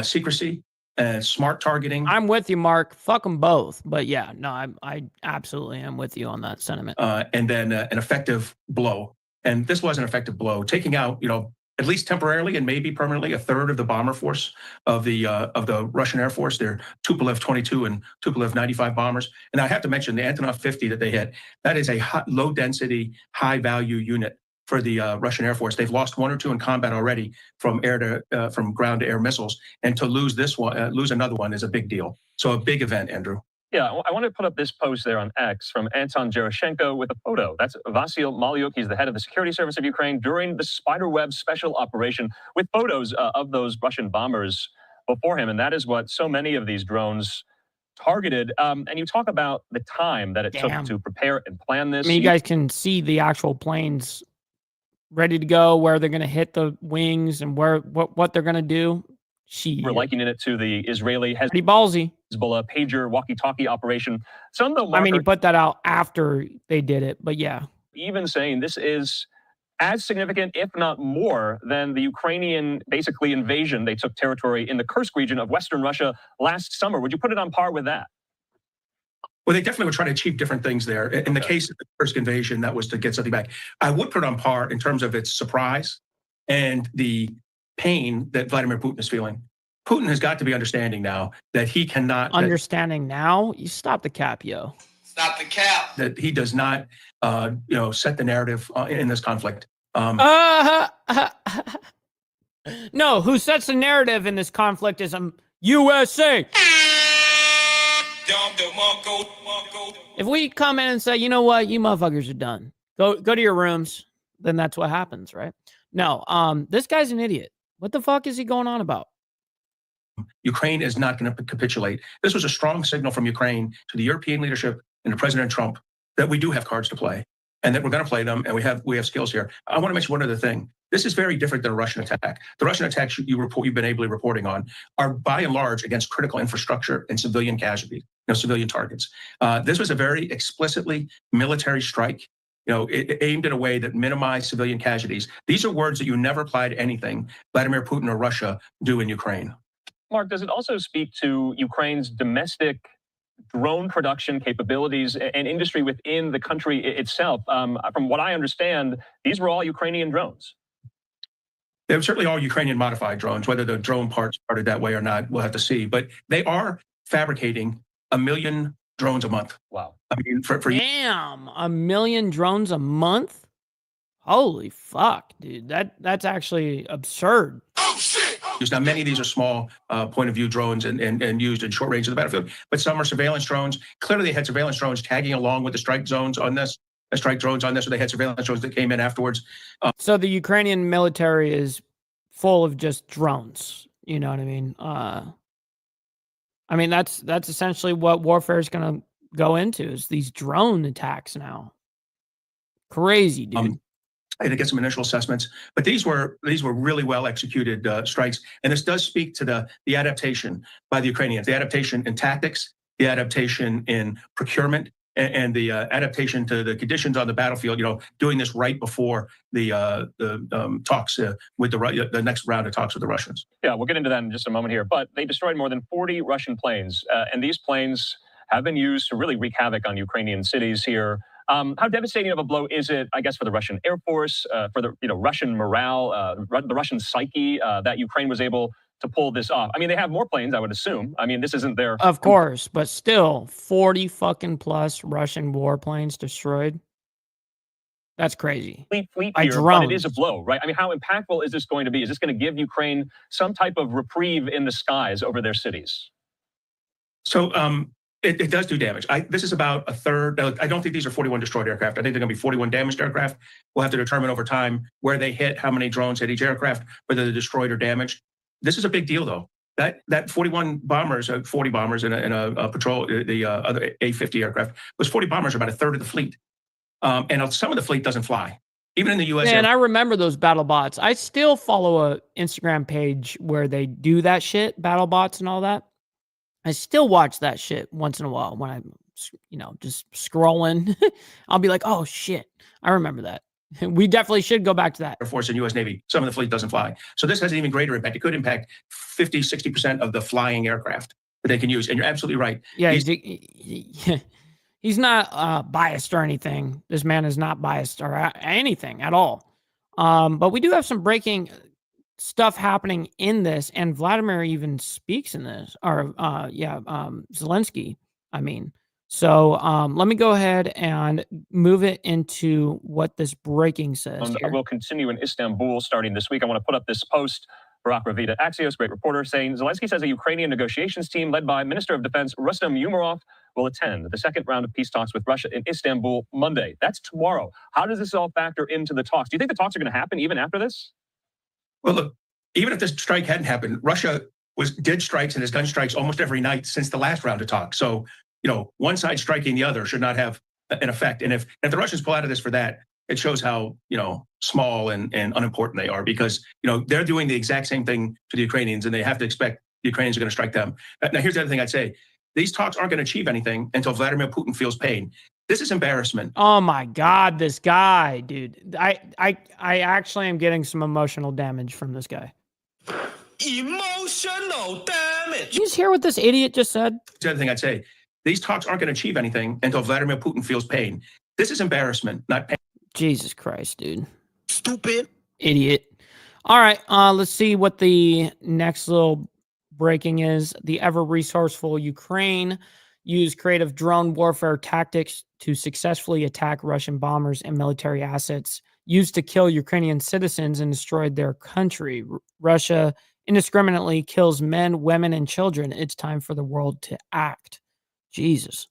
secrecy and smart targeting. I'm with you, Mark. Fuck them both. But yeah, no, I absolutely am with you on that sentiment. And then an effective blow. And this was an effective blow, taking out, you know, at least temporarily and maybe permanently, a third of the bomber force of the Russian Air Force. Their Tupolev 22 and Tupolev 95 bombers. And I have to mention the Antonov 50 that they hit. That is a low density, high value unit for the Russian Air Force. They've lost one or two in combat already from from ground to air missiles, and to lose this one, lose another one is a big deal. So a big event, Andrew. Yeah, I want to put up this post there on X from Anton Gerashenko with a photo. That's Vasyl Malyuk. He's the head of the security service of Ukraine during the Spiderweb special operation, with photos of those Russian bombers before him. And that is what so many of these drones targeted. And you talk about the time that it took to prepare and plan this. I mean, you guys can see the actual planes ready to go, where they're going to hit the wings and what they're going to do. We're likening it to the Israeli pretty ballsy Hezbollah pager walkie-talkie operation. Some though, I mean, he put that out after they did it, but yeah. Even saying this is as significant, if not more, than the Ukrainian basically invasion. They took territory in the Kursk region of Western Russia last summer. Would you put it on par with that? Well, they definitely were trying to achieve different things there. In the case of the Kursk invasion, that was to get something back. I would put it on par in terms of its surprise and the pain that Vladimir Putin is feeling. Putin has got to be understanding now that he cannot... Understanding now? You stop the cap, yo. Stop the cap. That he does not, set the narrative in this conflict. No, who sets the narrative in this conflict is USA. If we come in and say, you know what, you motherfuckers are done, go to your rooms, then that's what happens, right? No, this guy's an idiot. What the fuck is he going on about? Ukraine is not going to capitulate. This was a strong signal from Ukraine to the European leadership and to President Trump that we do have cards to play, and that we're going to play them, and we have skills here. I want to mention one other thing. This is very different than a Russian attack. The Russian attacks you've been ably reporting on are by and large against critical infrastructure and civilian casualties, civilian targets. This was a very explicitly military strike, aimed in a way that minimized civilian casualties. These are words that you never apply to anything Vladimir Putin or Russia do in Ukraine. Mark, does it also speak to Ukraine's domestic drone production capabilities and industry within the country itself? From what I understand, these were all Ukrainian drones. They were certainly all Ukrainian modified drones. Whether the drone parts started that way or not, we'll have to see. But they are fabricating 1 million drones a month. Wow. I mean, Damn, 1 million drones a month? Holy fuck, dude. That's actually absurd. Now, many of these are small point of view drones and used in short range of the battlefield, but some are surveillance drones. Clearly, they had surveillance drones tagging along with the strike zones on this, strike drones on this, or they had surveillance drones that came in afterwards. So the Ukrainian military is full of just drones. You know what I mean? I mean, that's essentially what warfare is going to go into, is these drone attacks now. Crazy, dude. I had to get some initial assessments, but these were really well executed strikes, and this does speak to the adaptation by the Ukrainians, the adaptation in tactics, the adaptation in procurement, and the adaptation to the conditions on the battlefield. You know, doing this right before the talks with the next round of talks with the Russians. Yeah, we'll get into that in just a moment here. But they destroyed more than 40 Russian planes, and these planes have been used to really wreak havoc on Ukrainian cities here. How devastating of a blow is it, I guess, for the Russian Air Force, for the Russian morale, the Russian psyche, that Ukraine was able to pull this off? I mean, they have more planes, I would assume. I mean, this isn't their... Of course, but still, 40 fucking plus Russian warplanes destroyed. That's crazy. Fleet here, but it is a blow, right? I mean, how impactful is this going to be? Is this going to give Ukraine some type of reprieve in the skies over their cities? So, it does do damage. This is about a third. I don't think these are 41 destroyed aircraft. I think they're going to be 41 damaged aircraft. We'll have to determine over time where they hit, how many drones hit each aircraft, whether they're destroyed or damaged. This is a big deal, though. That 41 bombers, 40 bombers in a patrol, the other A-50 aircraft, those 40 bombers are about a third of the fleet. And some of the fleet doesn't fly. Even in the U.S. Man, I remember those battle bots. I still follow a Instagram page where they do that shit, battle bots and all that. I still watch that shit once in a while when I'm, just scrolling. I'll be like, oh, shit. I remember that. We definitely should go back to that. Air Force and U.S. Navy, some of the fleet doesn't fly. So this has an even greater impact. It could impact 50, 60% of the flying aircraft that they can use. And you're absolutely right. Yeah, he's not biased or anything. This man is not biased or anything at all. But we do have some breaking stuff happening in this, and Vladimir even speaks in this, or Zelensky, I mean. So let me go ahead and move it into what this breaking says here. We'll continue in Istanbul starting this week. I want to put up this post. Barak Ravid at Axios, great reporter, saying Zelensky says a Ukrainian negotiations team led by Minister of Defense Rustem Umerov will attend the second round of peace talks with Russia in Istanbul Monday. That's tomorrow. How does this all factor into the talks? Do you think the talks are going to happen even after this? Well, look, even if this strike hadn't happened, Russia did strikes and has done strikes almost every night since the last round of talks. So, one side striking the other should not have an effect. And if the Russians pull out of this for that, it shows how, small and unimportant they are, because, they're doing the exact same thing to the Ukrainians, and they have to expect the Ukrainians are going to strike them. Now, here's the other thing I'd say. These talks aren't going to achieve anything until Vladimir Putin feels pain. This is embarrassment. Oh my God, this guy, dude. I actually am getting some emotional damage from this guy. Emotional damage. Did you just hear what this idiot just said? The other thing I'd say, these talks aren't going to achieve anything until Vladimir Putin feels pain. This is embarrassment, not pain. Jesus Christ, dude. Stupid. Idiot. All right, let's see what the next little breaking is. The ever-resourceful Ukraine used creative drone warfare tactics to successfully attack Russian bombers and military assets used to kill Ukrainian citizens and destroyed their country. Russia indiscriminately kills men, women, and children. It's time for the world to act. Jesus.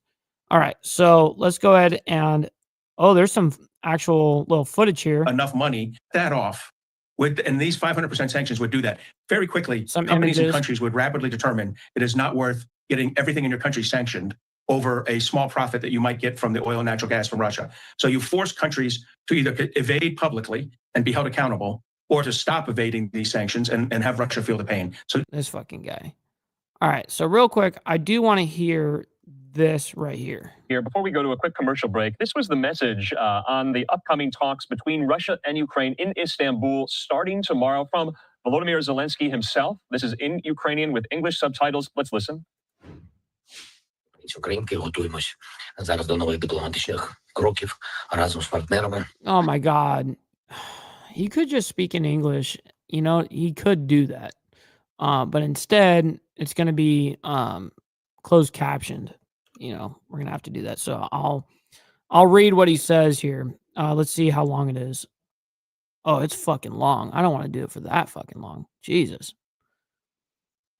All right, so let's go ahead and... Oh, there's some actual little footage here. Enough money, that off. And these 500% sanctions would do that. Very quickly, some companies and countries would rapidly determine it is not worth getting everything in your country sanctioned over a small profit that you might get from the oil and natural gas from Russia. So you force countries to either evade publicly and be held accountable, or to stop evading these sanctions and have Russia feel the pain. So this fucking guy. All right, so real quick, I do want to hear this right here. Before we go to a quick commercial break, this was the message on the upcoming talks between Russia and Ukraine in Istanbul starting tomorrow from Volodymyr Zelensky himself. This is in Ukrainian with English subtitles. Let's listen. Oh my God. He could just speak in English. He could do that. But instead, it's going to be closed captioned. We're going to have to do that. So I'll read what he says here. Let's see how long it is. Oh, it's fucking long. I don't want to do it for that fucking long. Jesus.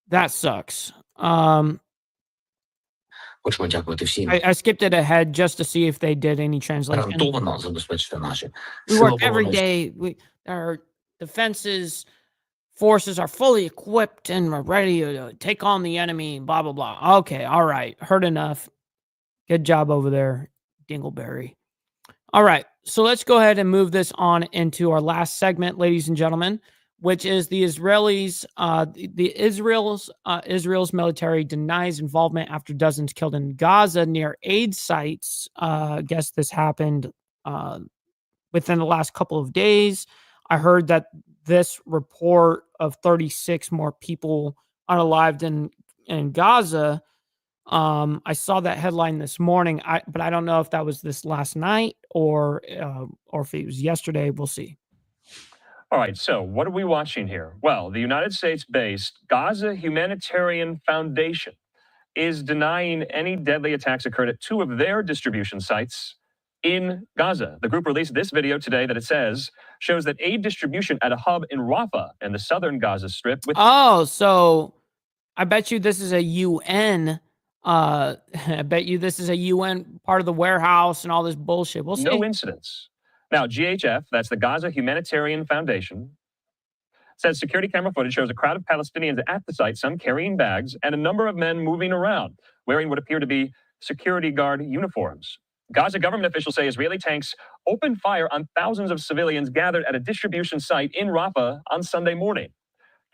That sucks. I skipped it ahead just to see if they did any translation. We work every day. Our defenses forces are fully equipped and are ready to take on the enemy, blah, blah, blah. Okay, all right. Heard enough. Good job over there, Dingleberry. All right, so let's go ahead and move this on into our last segment, ladies and gentlemen, which is the Israelis. Israel's military denies involvement after dozens killed in Gaza near aid sites. I guess this happened within the last couple of days. I heard that this report of 36 more people unalived in Gaza. I saw that headline this morning, but I don't know if that was this last night or if it was yesterday. We'll see. All right, so what are we watching here? Well, the United States-based Gaza Humanitarian Foundation is denying any deadly attacks occurred at 2 of their distribution sites in Gaza. The group released this video today that it says shows that aid distribution at a hub in Rafah in the southern Gaza Strip. So I bet you this is a UN. I bet you this is a UN part of the warehouse and all this bullshit. We'll see. No incidents. Now, GHF, that's the Gaza Humanitarian Foundation, says security camera footage shows a crowd of Palestinians at the site, some carrying bags, and a number of men moving around, wearing what appear to be security guard uniforms. Gaza government officials say Israeli tanks opened fire on thousands of civilians gathered at a distribution site in Rafah on Sunday morning,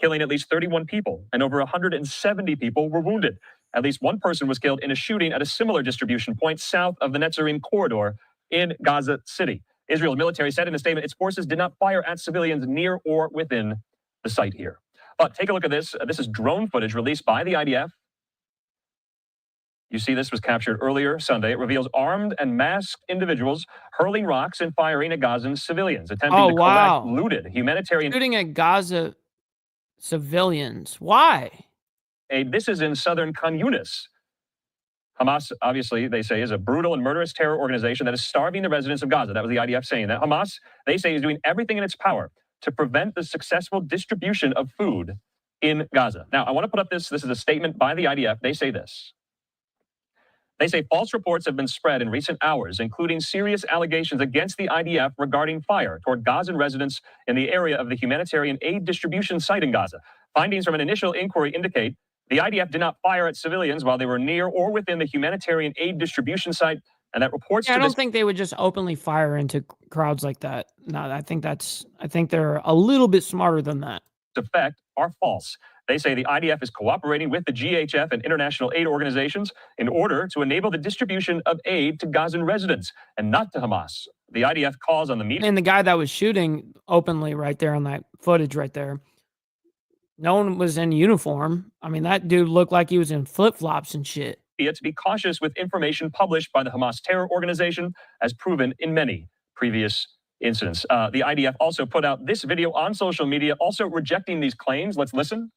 killing at least 31 people, and over 170 people were wounded. At least one person was killed in a shooting at a similar distribution point south of the Netzarim corridor in Gaza City. Israel's military said in a statement its forces did not fire at civilians near or within the site here. But take a look at this. This is drone footage released by the IDF. You see this was captured earlier Sunday. It reveals armed and masked individuals hurling rocks and firing at Gazan civilians, attempting to collect looted humanitarian... Shooting at Gaza civilians. Why? This is in southern Khan Yunis. Hamas, obviously, they say, is a brutal and murderous terror organization that is starving the residents of Gaza. That was the IDF saying that. Hamas, they say, is doing everything in its power to prevent the successful distribution of food in Gaza. Now, I want to put up this. This is a statement by the IDF. They say this. They say false reports have been spread in recent hours, including serious allegations against the IDF regarding fire toward Gazan residents in the area of the humanitarian aid distribution site in Gaza. Findings from an initial inquiry indicate the IDF did not fire at civilians while they were near or within the humanitarian aid distribution site, and that reports. I don't think they would just openly fire into crowds like that. No, I think they're a little bit smarter than that. Effect are false. They say the IDF is cooperating with the GHF and international aid organizations in order to enable the distribution of aid to Gazan residents and not to Hamas. The IDF calls on the media. And the guy that was shooting openly right there on that footage right there, no one was in uniform. I mean, that dude looked like he was in flip-flops and shit. To be cautious with information published by the Hamas terror organization, as proven in many previous incidents. The IDF also put out this video on social media, also rejecting these claims. Let's listen.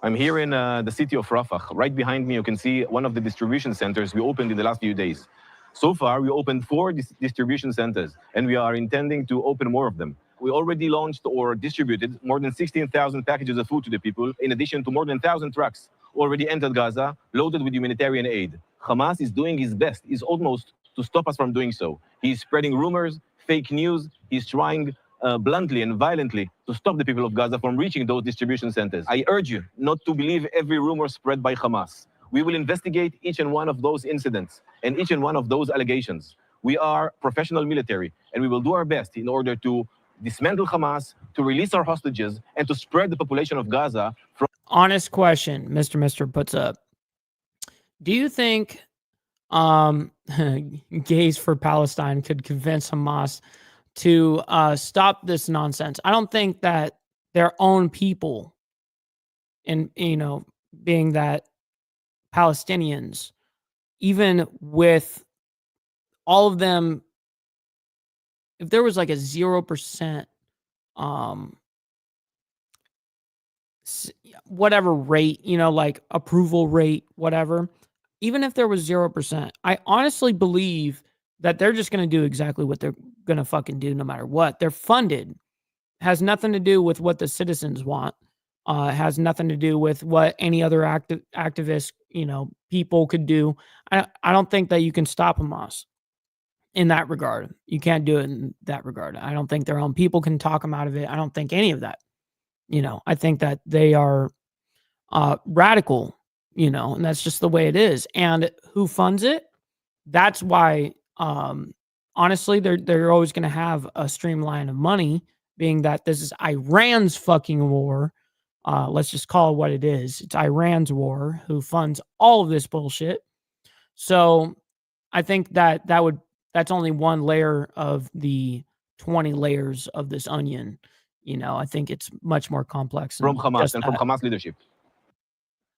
I'm here in the city of Rafah. Right behind me, you can see one of the distribution centers we opened in the last few days. So far, we opened 4 distribution centers, and we are intending to open more of them. We already launched or distributed more than 16,000 packages of food to the people, in addition to more than 1,000 trucks already entered Gaza, loaded with humanitarian aid. Hamas is doing his best, is almost to stop us from doing so. He's spreading rumors, fake news. He's trying bluntly and violently to stop the people of Gaza from reaching those distribution centers. I urge you not to believe every rumor spread by Hamas. We will investigate each and one of those incidents and each and one of those allegations. We are professional military, and we will do our best in order to dismantle Hamas, to release our hostages, and to spread the population of Gaza from... Honest question, Mr. Mister puts up. Do you think Gays for Palestine could convince Hamas to stop this nonsense? I don't think that their own people, and being that Palestinians, even with all of them, if there was like a 0% whatever rate, like approval rate, whatever, even if there was 0%, I honestly believe that they're just going to do exactly what they're going to fucking do no matter what. They're funded. has nothing to do with what the citizens want. It has nothing to do with what any other activist, people could do. I don't think that you can stop Hamas in that regard. You can't do it in that regard. I don't think their own people can talk them out of it. I don't think any of that. I think that they are radical, and that's just the way it is. And who funds it? That's why, honestly, they're always going to have a streamline of money, being that this is Iran's fucking war. Let's just call it what it is. It's Iran's war who funds all of this bullshit. So I think that's only one layer of the 20 layers of this onion. I think it's much more complex. From Hamas and from Hamas leadership.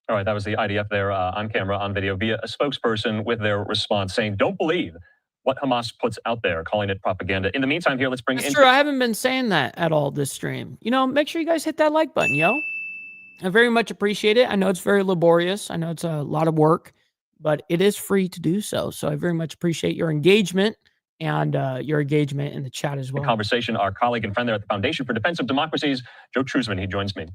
All right, that was the IDF there on camera, on video, via a spokesperson with their response saying, don't believe what Hamas puts out there, calling it propaganda. In the meantime here, let's bring in... True, I haven't been saying that at all this stream. Make sure you guys hit that like button, yo. I very much appreciate it. I know it's very laborious. I know it's a lot of work, but it is free to do so. So I very much appreciate your engagement and your engagement in the chat as well. The conversation, our colleague and friend there at the Foundation for Defense of Democracies, Joe Truzman, he joins me.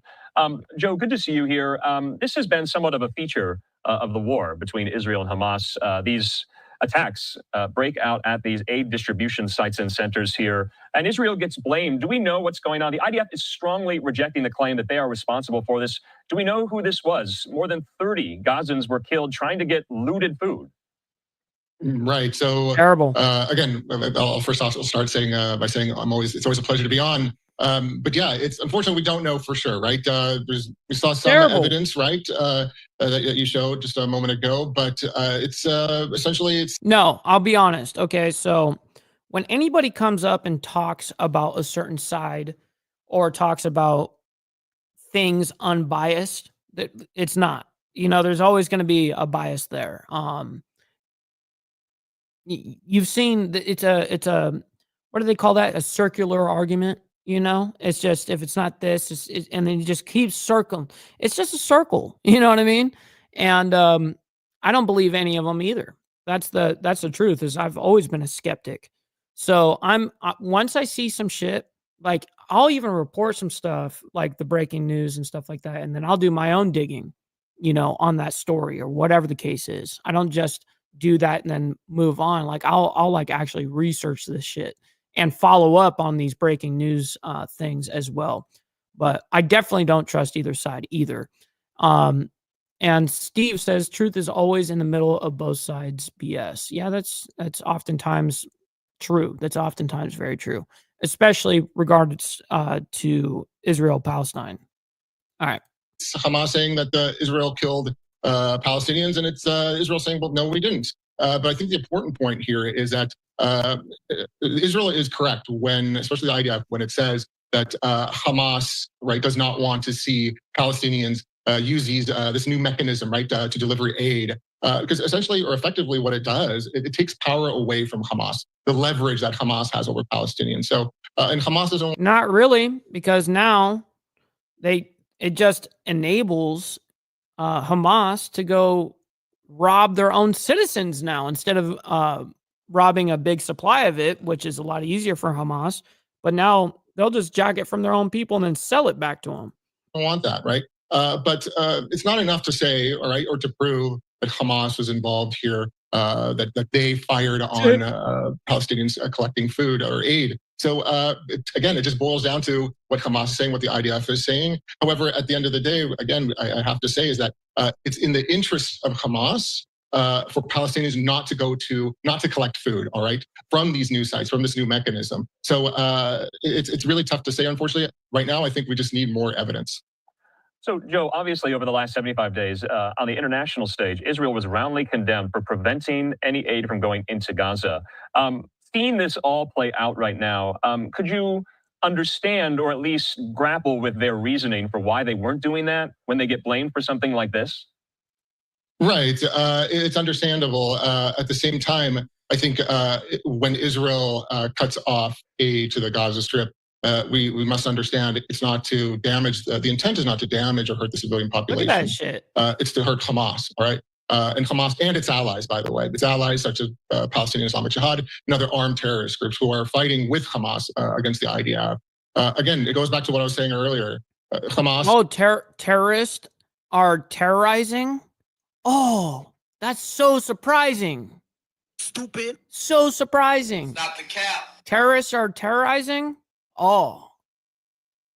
Joe, good to see you here. This has been somewhat of a feature of the war between Israel and Hamas. These attacks break out at these aid distribution sites and centers here, and Israel gets blamed. Do we know what's going on? The IDF is strongly rejecting the claim that they are responsible for this. Do we know who this was? More than 30 Gazans were killed trying to get looted food. Right. So terrible. Again, I'll start saying by saying it's always a pleasure to be on. But yeah, it's unfortunately we don't know for sure, right? We saw some evidence, right, that you showed just a moment ago, but it's essentially No, I'll be honest. Okay, so when anybody comes up and talks about a certain side or talks about things unbiased, it's not. There's always going to be a bias there. You've seen that it's a what do they call that? A circular argument. It's just, if it's not this, and then you just keep circling. It's just a circle. You know what I mean? And I don't believe any of them either. That's the truth. Is I've always been a skeptic. So once I see some shit, like I'll even report some stuff like the breaking news and stuff like that, and then I'll do my own digging, on that story or whatever the case is. I don't just do that and then move on. Like I'll like actually research this shit and follow up on these breaking news things as well. But I definitely don't trust either side either. And Steve says truth is always in the middle of both sides BS. Yeah, that's oftentimes true. That's oftentimes very true, especially regards to Israel-Palestine. All right. It's Hamas saying that Israel killed Palestinians, and it's Israel saying, well, no, we didn't. But I think the important point here is that Israel is correct when, especially the IDF, when it says that Hamas, right, does not want to see Palestinians use this new mechanism, right, to deliver aid. Because essentially or effectively what it does, it takes power away from Hamas, the leverage that Hamas has over Palestinians. So, and Hamas doesn't... Not really, because now it just enables Hamas to go rob their own citizens now, instead of robbing a big supply of it, which is a lot easier for Hamas. But now they'll just jack it from their own people and then sell it back to them. I want that, right? But it's not enough to say, all right, or to prove that Hamas was involved here, that they fired on Palestinians collecting food or aid. So again, it just boils down to what Hamas is saying, what the IDF is saying. However, at the end of the day, again, I have to say is that it's in the interest of Hamas for Palestinians not to collect food, all right, from these new sites, from this new mechanism. So it's really tough to say, unfortunately. Right now, I think we just need more evidence. So, Joe, obviously over the last 75 days on the international stage, Israel was roundly condemned for preventing any aid from going into Gaza. Seeing this all play out right now, could you understand or at least grapple with their reasoning for why they weren't doing that when they get blamed for something like this? Right. It's understandable. At the same time, I think when Israel cuts off aid to the Gaza Strip, we must understand it's not to damage, the intent is not to damage or hurt the civilian population. Look at that shit. It's to hurt Hamas, all right? And Hamas and its allies, by the way. Its allies such as Palestinian Islamic Jihad and other armed terrorist groups who are fighting with Hamas against the IDF. Again, it goes back to what I was saying earlier. Hamas. Oh, terrorists are terrorizing? Oh, that's so surprising. Stupid. So surprising. Not the cap. Terrorists are terrorizing? Oh,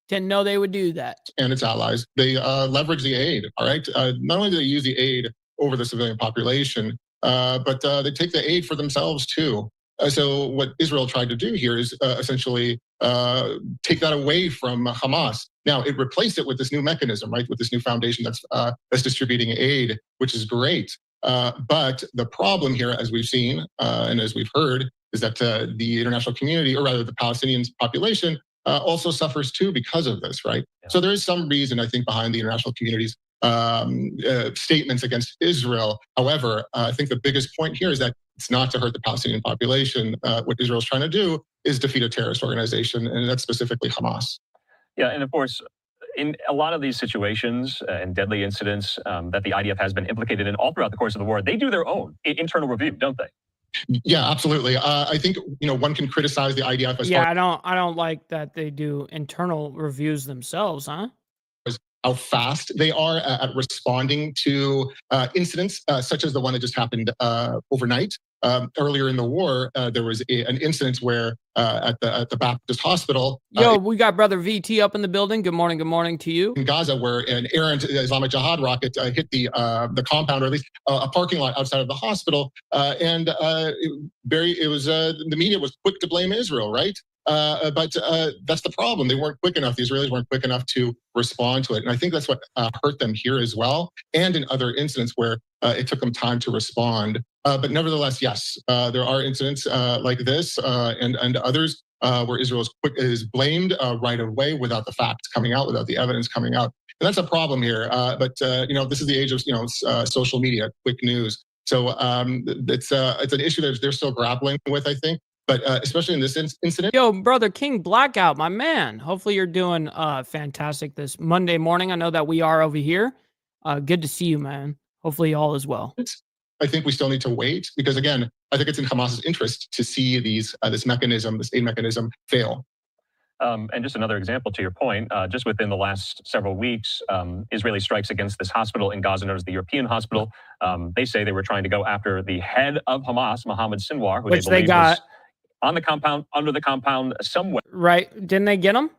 didn't know they would do that. And its allies, they leverage the aid, all right? Not only do they use the aid over the civilian population, but they take the aid for themselves too. So what Israel tried to do here is essentially take that away from Hamas. Now, it replaced it with this new mechanism, right? With this new foundation that's distributing aid, which is great. But the problem here, as we've seen and as we've heard, is that the international community, or rather the Palestinian population, also suffers too because of this, right? Yeah. So there is some reason, I think, behind the international community's statements against Israel. However, I think the biggest point here is that it's not to hurt the Palestinian population. What Israel's trying to do is defeat a terrorist organization, and that's specifically Hamas. Yeah, and of course, in a lot of these situations and deadly incidents that the IDF has been implicated in all throughout the course of the war, they do their own internal review, don't they? Yeah, absolutely. I think one can criticize the IDF as I don't like that they do internal reviews themselves, huh? How fast they are at responding to incidents such as the one that just happened overnight. Earlier in the war, there was an incident where at the Baptist hospital. We got Brother VT up in the building. Good morning to you. In Gaza, where an errant Islamic Jihad rocket hit the compound, or at least a parking lot outside of the hospital, and the media was quick to blame Israel, right? But that's the problem. They weren't quick enough. The Israelis weren't quick enough to respond to it. And I think that's what hurt them here as well, and in other incidents where it took them time to respond. But nevertheless, yes, there are incidents like this and others where Israel is blamed right away without the facts coming out, without the evidence coming out. And that's a problem here. But this is the age of social media, quick news. So it's an issue that they're still grappling with, I think. But especially in this incident. Yo, Brother King Blackout, my man. Hopefully you're doing fantastic this Monday morning. I know that we are over here. Good to see you, man. Hopefully all is well. I think we still need to wait because, again, I think it's in Hamas's interest to see this mechanism, this aid mechanism, fail. And just another example to your point, just within the last several weeks, Israeli strikes against this hospital in Gaza known as the European Hospital. They say they were trying to go after the head of Hamas, Mohammed Sinwar, who they got on the compound, under the compound somewhere. Right. Didn't they get him?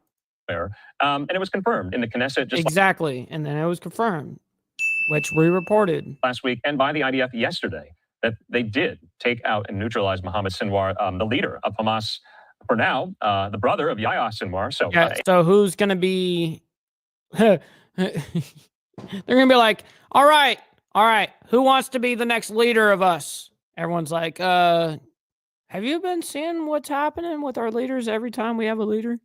And it was confirmed in the Knesset. Exactly. And then it was confirmed, which we reported last week and by the IDF yesterday, that they did take out and neutralize Mohammed Sinwar, the leader of Hamas for now, the brother of Yahya Sinwar. So, so who's going to be... They're going to be like, all right, who wants to be the next leader of us? Everyone's like, have you been seeing what's happening with our leaders every time we have a leader?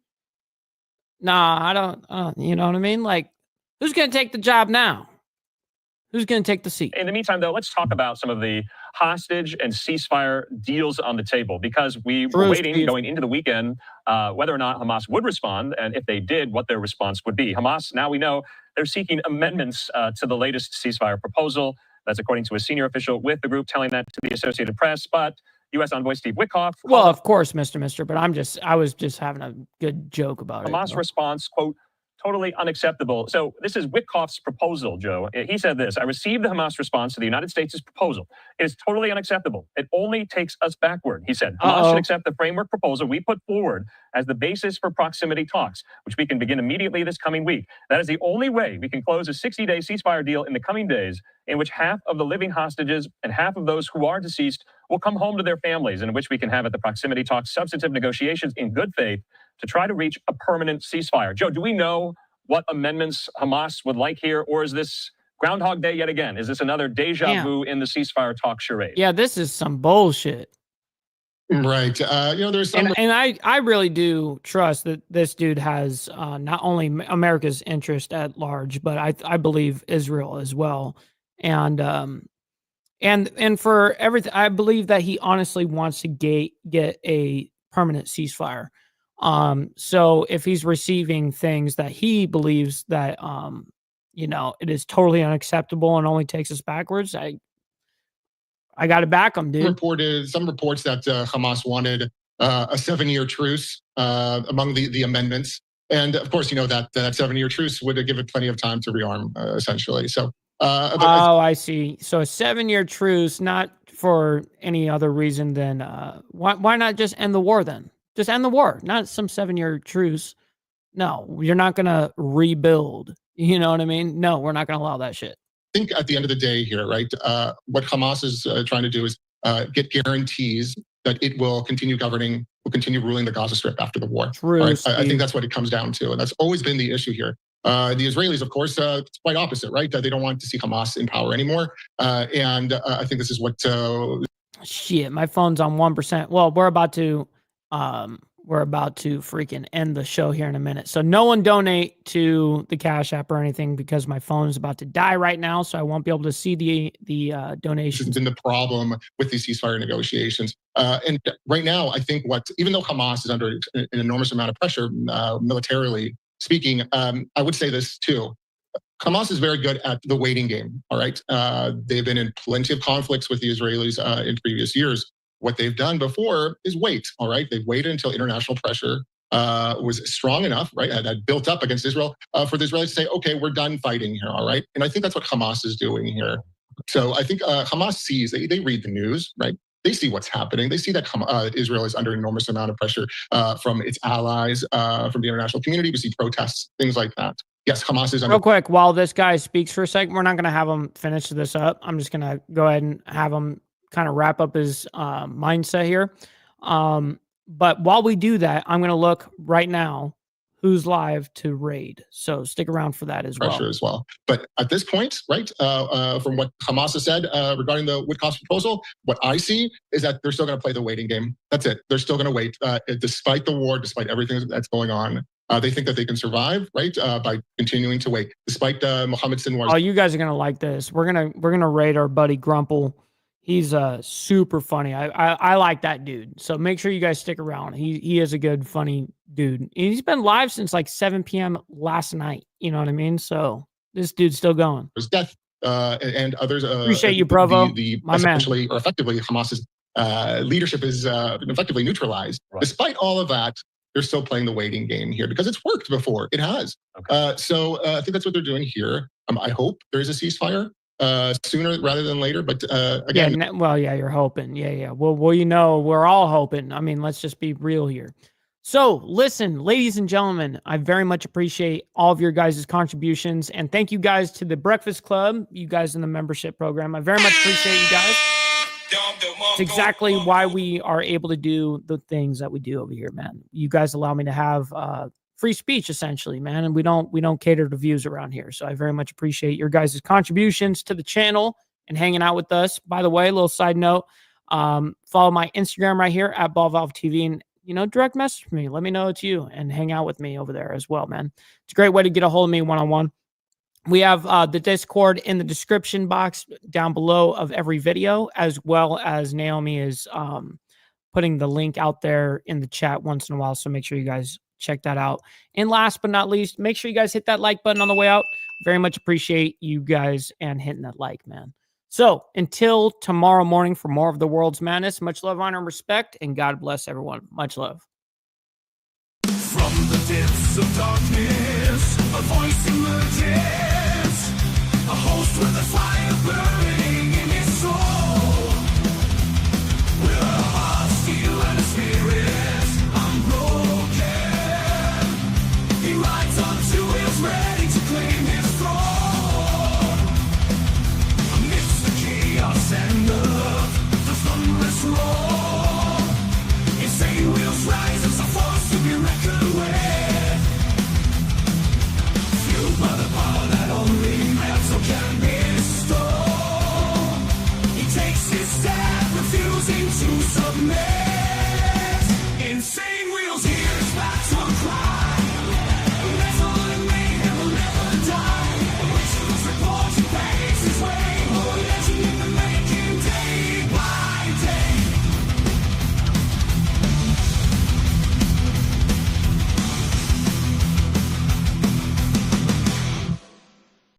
Nah, I don't, you know what I mean? Like, who's going to take the job now? Who's going to take the seat? In the meantime, though, let's talk about some of the hostage and ceasefire deals on the table, because we were waiting going into the weekend whether or not Hamas would respond, and if they did, what their response would be. Hamas, now we know, they're seeking amendments to the latest ceasefire proposal. That's according to a senior official with the group telling that to the Associated Press. But U.S. Envoy Steve Witkoff. Well, of course, Mr. But I was just having a good joke about it. Hamas response, quote, totally unacceptable. So this is Witkoff's proposal, Joe. He said this: I received the Hamas response to the United States' proposal. It is totally unacceptable. It only takes us backward, he said. Hamas should accept the framework proposal we put forward as the basis for proximity talks, which we can begin immediately this coming week. That is the only way we can close a 60-day ceasefire deal in the coming days, in which half of the living hostages and half of those who are deceased will come home to their families, and in which we can have at the proximity talks substantive negotiations in good faith to try to reach a permanent ceasefire. Joe, do we know what amendments Hamas would like here, or is this Groundhog Day yet again? Is this another deja vu in the ceasefire talk charade? Yeah, this is some bullshit. Right. There's some... And I really do trust that this dude has not only America's interest at large, but I believe Israel as well. And for everything, I believe that he honestly wants to get a permanent ceasefire. So if he's receiving things that he believes that, it is totally unacceptable and only takes us backwards, I got to back him, dude. Some reports that Hamas wanted a 7-year truce among the amendments. And of course, that 7-year truce would give it plenty of time to rearm, essentially. So, I see. So a 7-year truce, not for any other reason than why not just end the war then? Just end the war, not some 7-year truce. No, you're not going to rebuild. You know what I mean? No, we're not going to allow that shit. I think at the end of the day here, right, what Hamas is trying to do is get guarantees that it will continue governing, will continue ruling the Gaza Strip after the war. True, right? I think that's what it comes down to. And that's always been the issue here. The Israelis, of course, it's quite opposite, right? They don't want to see Hamas in power anymore. And I think this is what... Shit, my phone's on 1%. Well, we're about to freaking end the show here in a minute. So no one donate to the Cash App or anything because my phone is about to die right now. So I won't be able to see the donations. This has been the problem with these ceasefire negotiations. And right now, I think even though Hamas is under an enormous amount of pressure, militarily speaking, I would say this too. Hamas is very good at the waiting game, all right? They've been in plenty of conflicts with the Israelis in previous years. What they've done before is wait, all right? They've waited until international pressure was strong enough, right? That built up against Israel for the Israelis to say, okay, we're done fighting here, all right? And I think that's what Hamas is doing here. So I think Hamas sees, they read the news, right? They see what's happening. They see that Israel is under an enormous amount of pressure from its allies, from the international community. We see protests, things like that. Yes, Hamas is under... Real quick, while this guy speaks for a second, we're not going to have him finish this up. I'm just going to go ahead and have him kind of wrap up his mindset here. But while we do that, I'm going to look right now who's live to raid. So stick around for that as well. Pressure as well. But at this point, right, from what Hamas has said regarding the wood-cost proposal, what I see is that they're still going to play the waiting game. That's it. They're still going to wait. Despite the war, despite everything that's going on, they think that they can survive, right, by continuing to wait. Despite Mohammed Sinwar's... Oh, you guys are going to like this. We're gonna raid our buddy Grumple. He's super funny. I like that dude. So make sure you guys stick around. He is a good, funny dude. He's been live since like 7 p.m. last night. You know what I mean? So this dude's still going. There's death and others. Appreciate you, Provo. My essentially, man. Or effectively, Hamas's leadership is effectively neutralized. Right. Despite all of that, they're still playing the waiting game here because it's worked before. It has. Okay. So I think that's what they're doing here. I hope there is a ceasefire. Sooner rather than later, but again, yeah, you're hoping, yeah. Well, we're all hoping. I mean, let's just be real here. So, listen, ladies and gentlemen, I very much appreciate all of your guys' contributions, and thank you guys to the Breakfast Club, you guys in the membership program. I very much appreciate you guys. It's exactly why we are able to do the things that we do over here, man. You guys allow me to have free speech, essentially, man, and we don't cater to views around here. So I very much appreciate your guys' contributions to the channel and hanging out with us. By the way, a little side note, follow my Instagram right here at BallValveTV, and direct message me. Let me know it's you and hang out with me over there as well, man. It's a great way to get a hold of me one-on-one. We have the Discord in the description box down below of every video, as well as Naomi is putting the link out there in the chat once in a while. So make sure you guys check that out. And last but not least, make sure you guys hit that like button on the way out. Very much appreciate you guys and hitting that like, man. So until tomorrow morning for more of the world's madness, much love, honor, and respect, and God bless everyone. Much love. From the depths of darkness, a voice emerges, a host with a fire burning in his soul. With a heart, steel, and a spirit unbroken, he rides on two wheels, ready to claim his throne. Amidst the chaos and the thunderous roar, insane wheels rise as a force to be reckoned with. Fueled by the power that only metal can bestow, he takes his stand, refusing to submit.